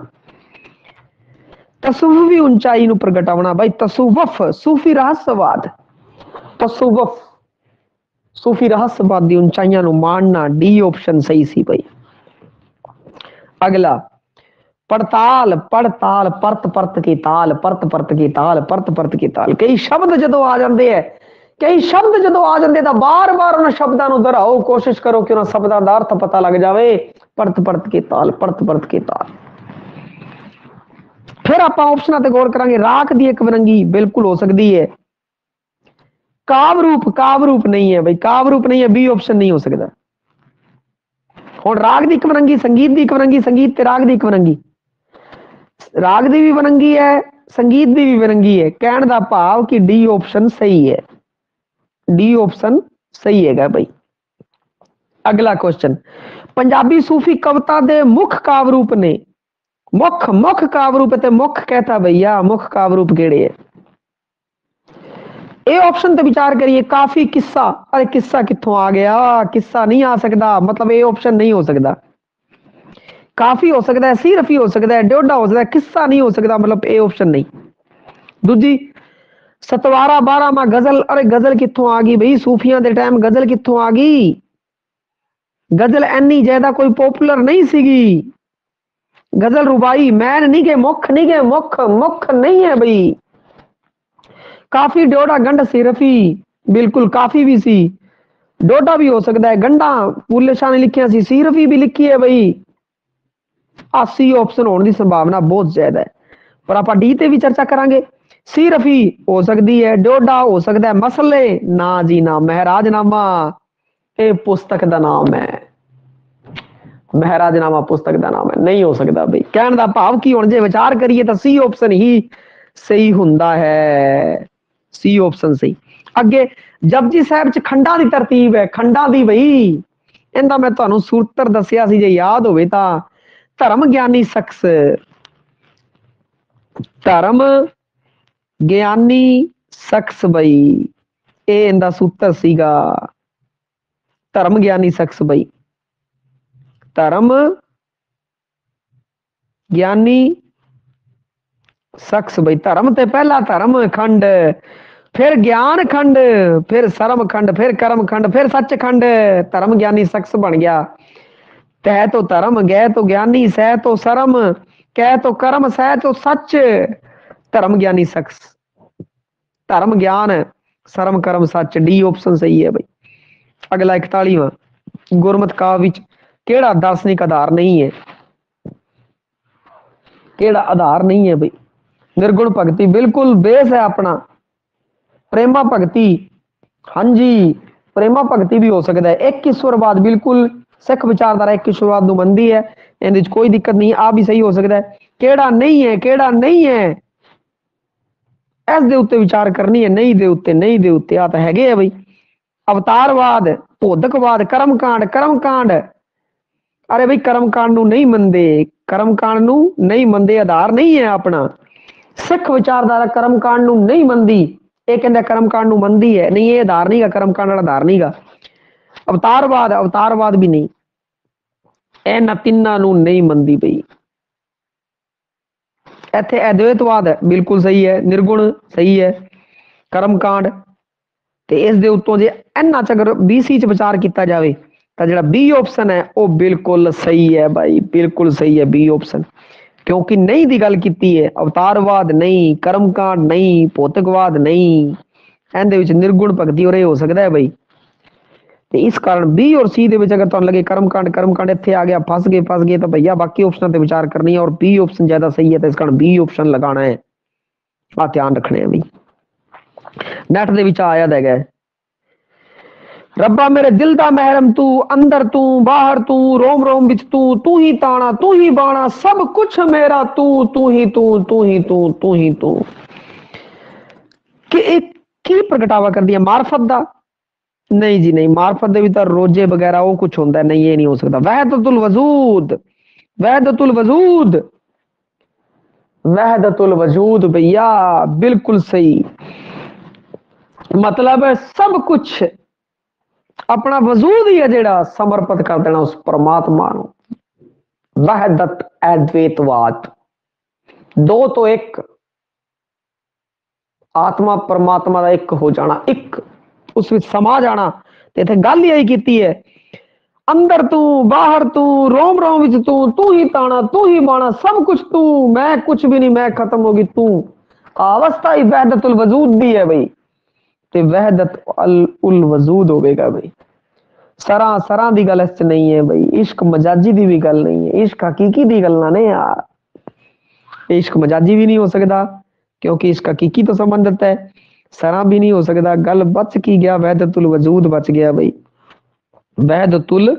Speaker 1: ਤਸਵੁਫੀ ਉਚਾਈ ਨੂੰ ਪ੍ਰਗਟਾਉਣਾ ਬਾਈ। ਤਸਵੁਫ ਸੂਫੀ ਰਹੱਸਵਾਦ, ਤਸਵੁਫ ਸੂਫੀ ਰਹੱਸਵਾਦ ਦੀ ਉਚਾਈਆਂ ਨੂੰ ਮਾਣਨਾ। ਡੀ ਆਪਸ਼ਨ ਸਹੀ ਸੀ ਬਾਈ। अगला पड़ताल परत की ताल, परत की ताल। कई शब्द जदों आ जाते हैं, कई शब्द जदों आ जाते तो बार बार उन्होंने शब्दों को दोहराओ, कोशिश करो कि उन्होंने शब्दों का अर्थ पता लग जाए। परत की ताल, परत की ताल। फिर आप ऑप्शनों पर गौर करांगे। राख दी एक वरंगी बिल्कुल हो सकती है। काव रूप नहीं है भाई, काव रूप नहीं है। बी ऑप्शन नहीं हो सकता। ਹੁਣ ਰਾਗ ਦੀ ਇੱਕ ਵਰੰਗੀ, ਸੰਗੀਤ ਦੀ ਇੱਕ ਵਰੰਗੀ, ਸੰਗੀਤ ਤੇ ਰਾਗ ਦੀ ਇੱਕ ਵਰੰਗੀ। ਰਾਗ ਦੀ ਵੀ ਵਰੰਗੀ ਹੈ, ਸੰਗੀਤ ਦੀ ਵੀ ਵਰੰਗੀ ਹੈ। ਕਹਿਣ ਦਾ ਭਾਵ ਕਿ ਡੀ ਆਪਸ਼ਨ ਸਹੀ ਹੈ। ਡੀ ਆਪਸ਼ਨ ਸਹੀ ਹੈਗਾ ਭਾਈ। ਅਗਲਾ ਕੁਐਸਚਨ। ਪੰਜਾਬੀ ਸੂਫੀ ਕਵਿਤਾ ਦੇ ਮੁੱਖ ਕਾਵ ਰੂਪ ਨੇ। ਮੁੱਖ ਕਾਵ ਰੂਪ ਤੇ ਮੁੱਖ ਕਹਤਾ ਭਈਆ, ਮੁੱਖ ਕਾਵ ਰੂਪ ਕਿਹੜੇ ਹੈ? ਇਹ ਆਪਸ਼ਨ ਤੇ ਵਿਚਾਰ ਕਰੀਏ। ਕਾਫੀ, ਕਿੱਸਾ। ਅਰੇ ਕਿੱਸਾ ਕਿੱਥੋਂ ਆ ਗਿਆ? ਕਿੱਸਾ ਨਹੀਂ ਆ ਸਕਦਾ, ਮਤਲਬ ਇਹ ਆਪਸ਼ਨ ਨਹੀਂ ਹੋ ਸਕਦਾ। ਕਾਫੀ ਹੋ ਸਕਦਾ ਹੈ, ਸੀਰਫੀ ਹੋ ਸਕਦਾ ਹੈ, ਡੋਡਾ ਹੋ ਸਕਦਾ ਹੈ, ਕਿੱਸਾ ਨਹੀਂ ਹੋ ਸਕਦਾ, ਮਤਲਬ ਇਹ ਆਪਸ਼ਨ ਨਹੀਂ। ਦੂਜੀ ਸਤਵਾਰਾ 12ਵਾਂ ਗਜ਼ਲ। ਅਰੇ ਗਜ਼ਲ ਕਿੱਥੋਂ ਆ ਗਈ ਬਈ? ਸੂਫੀਆਂ ਦੇ ਟਾਈਮ ਗਜ਼ਲ ਕਿੱਥੋਂ ਆ ਗਈ? ਗਜ਼ਲ ਇੰਨੀ ਜ਼ਿਆਦਾ ਕੋਈ ਪੋਪੂਲਰ ਨਹੀਂ ਸੀਗੀ। ਗਜ਼ਲ ਰੁਬਾਈ ਮੈਨ ਨਹੀਂ ਗਏ, ਮੁੱਖ ਨਹੀਂ ਗਏ, ਮੁੱਖ ਨਹੀਂ ਹੈ ਬਈ। ਕਾਫੀ, ਡੋਡਾ, ਗੰਢ, ਸਿਰਫੀ। ਬਿਲਕੁਲ ਕਾਫੀ ਵੀ ਸੀ, ਡੋਡਾ ਵੀ ਹੋ ਸਕਦਾ ਹੈ, ਗੰਢਾ ਬੁੱਲੇ ਸ਼ਾਹ ਨੇ ਲਿਖਿਆ ਸੀ, ਸੀਰਫੀ ਵੀ ਲਿਖੀ ਹੈ ਬਈ। 80 ਆਪਸ਼ਨ ਹੋਣ ਦੀ ਸੰਭਾਵਨਾ ਬਹੁਤ ਜ਼ਿਆਦਾ ਹੈ, ਪਰ ਆਪਾਂ ਡੀ ਤੇ ਵੀ ਚਰਚਾ ਕਰਾਂਗੇ। ਸੀਰਫੀ ਹੋ ਸਕਦੀ ਹੈ, ਡੋਡਾ ਹੋ ਸਕਦਾ ਹੈ। ਮਸਲੇ ਨਾ ਜੀ ਨਾ। ਮਹਿਰਾਜਨਾਮਾ ਇਹ ਪੁਸਤਕ ਦਾ ਨਾਮ ਹੈ। ਮਹਿਰਾਜਨਾਮਾ ਪੁਸਤਕ ਦਾ ਨਾਮ ਹੈ, ਨਹੀਂ ਹੋ ਸਕਦਾ ਬਈ। ਕਹਿਣ ਦਾ ਭਾਵ ਕੀ, ਹੁਣ ਜੇ ਵਿਚਾਰ ਕਰੀਏ ਤਾਂ ਸੀ ਆਪਸ਼ਨ ਹੀ ਸਹੀ ਹੁੰਦਾ ਹੈ। ਸੀ ਆਪਸ਼ਨ ਸਹੀ। ਅੱਗੇ ਜਪਜੀ ਸਾਹਿਬ ਚ ਖੰਡਾਂ ਦੀ ਤਰਤੀਬ ਹੈ। ਖੰਡਾਂ ਦੀ ਬਈ ਇਹਦਾ ਮੈਂ ਤੁਹਾਨੂੰ ਸੂਤਰ ਦੱਸਿਆ ਸੀ, ਜੇ ਯਾਦ ਹੋਵੇ ਤਾਂ। ਧਰਮ ਗਿਆਨੀ ਸ਼ਖਸ, ਧਰਮ ਗਿਆਨੀ ਸ਼ਖਸ ਬਈ, ਇਹ ਇਹਦਾ ਸੂਤਰ ਸੀਗਾ। ਧਰਮ ਗਿਆਨੀ ਸ਼ਖਸ ਬਈ, ਧਰਮ ਗਿਆਨੀ ਸ਼ਖਸ ਬਈ। ਧਰਮ ਤੇ ਪਹਿਲਾ ਧਰਮ ਖੰਡ, ਫਿਰ ਗਿਆਨ ਖੰਡ, ਫਿਰ ਸਰਮ ਖੰਡ, ਫਿਰ ਕਰਮ ਖੰਡ, ਫਿਰ ਸੱਚ ਖੰਡ। ਧਰਮ ਗਿਆਨੀ ਸ਼ਖਸ ਬਣ ਗਿਆ। ਤਹਿ ਤੋਂ ਧਰਮ, ਗਹਿ ਤੋਂ ਗਿਆਨੀ, ਸਹਿ ਤੋਂ ਸਰਮ, ਕਹਿ ਤੋਂ ਕਰਮ, ਸਹਿ ਤੋਂ ਸੱਚ। ਧਰਮ ਗਿਆਨੀ ਸ਼ਖਸ, ਧਰਮ ਗਿਆਨ, ਸਰਮ ਕਰਮ ਸੱਚ। ਡੀ ਆਪਸ਼ਨ ਸਹੀ ਹੈ ਬਈ। ਅਗਲਾ 41ਵਾਂ। ਗੁਰਮਤ ਕਾਵਿ ਵਿੱਚ ਕਿਹੜਾ ਦਾਰਸ਼ਨਿਕ ਆਧਾਰ ਨਹੀਂ ਹੈ? ਕਿਹੜਾ ਆਧਾਰ ਨਹੀਂ ਹੈ ਬਈ? ਨਿਰਗੁਣ ਭਗਤੀ ਬਿਲਕੁਲ ਬੇਸ ਹੈ ਆਪਣਾ। ਪ੍ਰੇਮਾ ਭਗਤੀ, ਹਾਂਜੀ ਪ੍ਰੇਮਾ ਭਗਤੀ ਵੀ ਹੋ ਸਕਦਾ ਹੈ। ਇੱਕ ਈਸ਼ਵਰਵਾਦ, ਬਿਲਕੁਲ ਸਿੱਖ ਵਿਚਾਰਧਾਰਾ ਇੱਕ ਈਸ਼ਵਰਵਾਦ ਨੂੰ ਮੰਨਦੀ ਹੈ, ਇਹਦੇ ਵਿੱਚ ਕੋਈ ਦਿੱਕਤ ਨਹੀਂ। ਆ ਵੀ ਸਹੀ ਹੋ ਸਕਦਾ ਹੈ। ਕਿਹੜਾ ਨਹੀਂ ਹੈ, ਕਿਹੜਾ ਨਹੀਂ ਹੈ, ਇਸ ਦੇ ਉੱਤੇ ਵਿਚਾਰ ਕਰਨੀ ਹੈ। ਨਹੀਂ ਦੇ ਉੱਤੇ ਆ ਤਾਂ ਹੈਗੇ ਆ ਬਈ। ਅਵਤਾਰਵਾਦ, ਭੌਤਿਕਵਾਦ, ਕਰਮਕਾਂਡ। ਅਰੇ ਬਈ ਕਰਮਕਾਂਡ ਨੂੰ ਨਹੀਂ ਮੰਨਦੇ, ਕਰਮਕਾਂਡ ਨੂੰ ਨਹੀਂ ਮੰਨਦੇ, ਆਧਾਰ ਨਹੀਂ ਹੈ ਆਪਣਾ। ਸਿੱਖ ਵਿਚਾਰਧਾਰਾ ਕਰਮਕਾਂਡ ਨੂੰ ਨਹੀਂ ਮੰਨਦੀ, ਇਹ ਕਹਿੰਦਾ ਕਰਮਕਾਂਡ ਨੂੰ ਮੰਨਦੀ ਹੈ। ਨਹੀਂ, ਇਹ ਆਧਾਰ ਨਹੀਂਗਾ, ਕਰਮਕਾਂਡ ਵਾਲਾ ਆਧਾਰ ਨਹੀਂਗਾ। ਅਵਤਾਰਵਾਦ ਵੀ ਨਹੀਂ, ਇਹਨਾਂ ਤਿੰਨਾਂ ਨੂੰ ਨਹੀਂ ਮੰਨਦੀ ਪਈ। ਇੱਥੇ ਅਦਵੈਤਵਾਦ ਬਿਲਕੁਲ ਸਹੀ ਹੈ, ਨਿਰਗੁਣ ਸਹੀ ਹੈ, ਕਰਮਕਾਂਡ ਤੇ ਇਸ ਦੇ ਉੱਤੋਂ ਜੇ ਇਹਨਾਂ ਚ ਅਗਰ BC ਚ ਵਿਚਾਰ ਕੀਤਾ ਜਾਵੇ ਤਾਂ ਜਿਹੜਾ B ਆਪਸ਼ਨ ਹੈ ਉਹ ਬਿਲਕੁਲ ਸਹੀ ਹੈ ਭਾਈ, ਬਿਲਕੁਲ ਸਹੀ ਹੈ B ਆਪਸ਼ਨ। ਕਿਉਂਕਿ ਨਹੀਂ ਦੀ ਗੱਲ ਕੀਤੀ ਹੈ, ਅਵਤਾਰਵਾਦ ਨਹੀਂ, ਕਰਮਕਾਂਡ ਨਹੀਂ, ਭੌਤਿਕਵਾਦ ਨਹੀਂ, ਇਹਦੇ ਵਿੱਚ ਨਿਰਗੁਣ ਭਗਤੀ ਔਰ ਇਹ ਹੋ ਸਕਦਾ ਹੈ ਬਈ। ਤੇ ਇਸ ਕਾਰਨ B ਔਰ C ਦੇ ਵਿੱਚ ਅਗਰ ਤੁਹਾਨੂੰ ਲੱਗੇ ਕਰਮਕਾਂਡ ਇੱਥੇ ਆ ਗਿਆ, ਫਸ ਗਏ ਤਾਂ ਭਈਆ ਬਾਕੀ ਆਪਸ਼ਨਾਂ ਤੇ ਵਿਚਾਰ ਕਰਨੀ ਹੈ ਔਰ B ਆਪਸ਼ਨ ਜ਼ਿਆਦਾ ਸਹੀ ਹੈ, ਤਾਂ ਇਸ ਕਾਰਨ B ਆਪਸ਼ਨ ਲਗਾਉਣਾ ਹੈ। ਆ ਧਿਆਨ ਰੱਖਣੇ ਹੈ ਬਈ। ਨੈਟ ਦੇ ਵਿੱਚ ਆਇਆ ਹੈਗਾ, ਰੱਬਾ ਮੇਰੇ ਦਿਲ ਦਾ ਮਹਿਰਮ ਤੂੰ, ਅੰਦਰ ਤੂੰ, ਬਾਹਰ ਤੂੰ, ਰੋਮ ਰੋਮ ਵਿੱਚ ਤੂੰ, ਤੂੰ ਹੀ ਤਾਣਾ, ਤੂੰ ਹੀ ਬਾਣਾ, ਸਭ ਕੁਛ ਮੇਰਾ ਤੂੰ, ਤੂੰ ਹੀ ਤੂੰ, ਤੂੰ ਹੀ ਤੂੰ, ਤੂੰ ਹੀ ਤੂੰ। ਕਿ ਇਹ ਕੀ ਪ੍ਰਗਟਾਵਾ ਕਰਦੀ ਹੈ? ਮਾਰਫਤ ਦਾ? ਨਹੀਂ ਜੀ ਨਹੀਂ, ਮਾਰਫਤ ਦੇ ਵੀ ਤਾਂ ਰੋਜੇ ਵਗੈਰਾ ਉਹ ਕੁਛ ਹੁੰਦਾ ਨਹੀਂ, ਇਹ ਨਹੀਂ ਹੋ ਸਕਦਾ। ਵਹਿਦਤੁਲ ਵਜੂਦ, ਵਹਿਦਤੁਲ ਵਜੂਦ, वहदतुल वजूद भैया, बिल्कुल सही। मतलब है सब कुछ अपना वजूद ही है जेड़ा समर्पित कर देना उस परमात्मा नूं। वहदत अद्वैतवाद, दो तो एक, आत्मा परमात्मा का एक हो जाना, एक उस विच समा जाना। ते इत्थे गल यही कीती है, अंदर तू, बाहर तू, रोम रोम विच तू, तू ही ताना, तू ही बाणा, सब कुछ तू, मैं कुछ भी नहीं, मैं खत्म होगी तू। अवस्था ही वहदतुल वजूद दी है भाई, ते वहदत उल वजूद होवेगा भाई। सरा दी गल इस नहीं है भाई, इश्क मजाजी दी भी गल नहीं है, इश्क हकीकी दी गल ना ने यार। इश्क मजाजी भी नहीं हो सकता क्योंकि इश्क हकीकी तो संबंधित है, सरा भी नहीं हो सकता। गल बच की गया, वहदतुल वजूद बच गया भाई, वहदतुल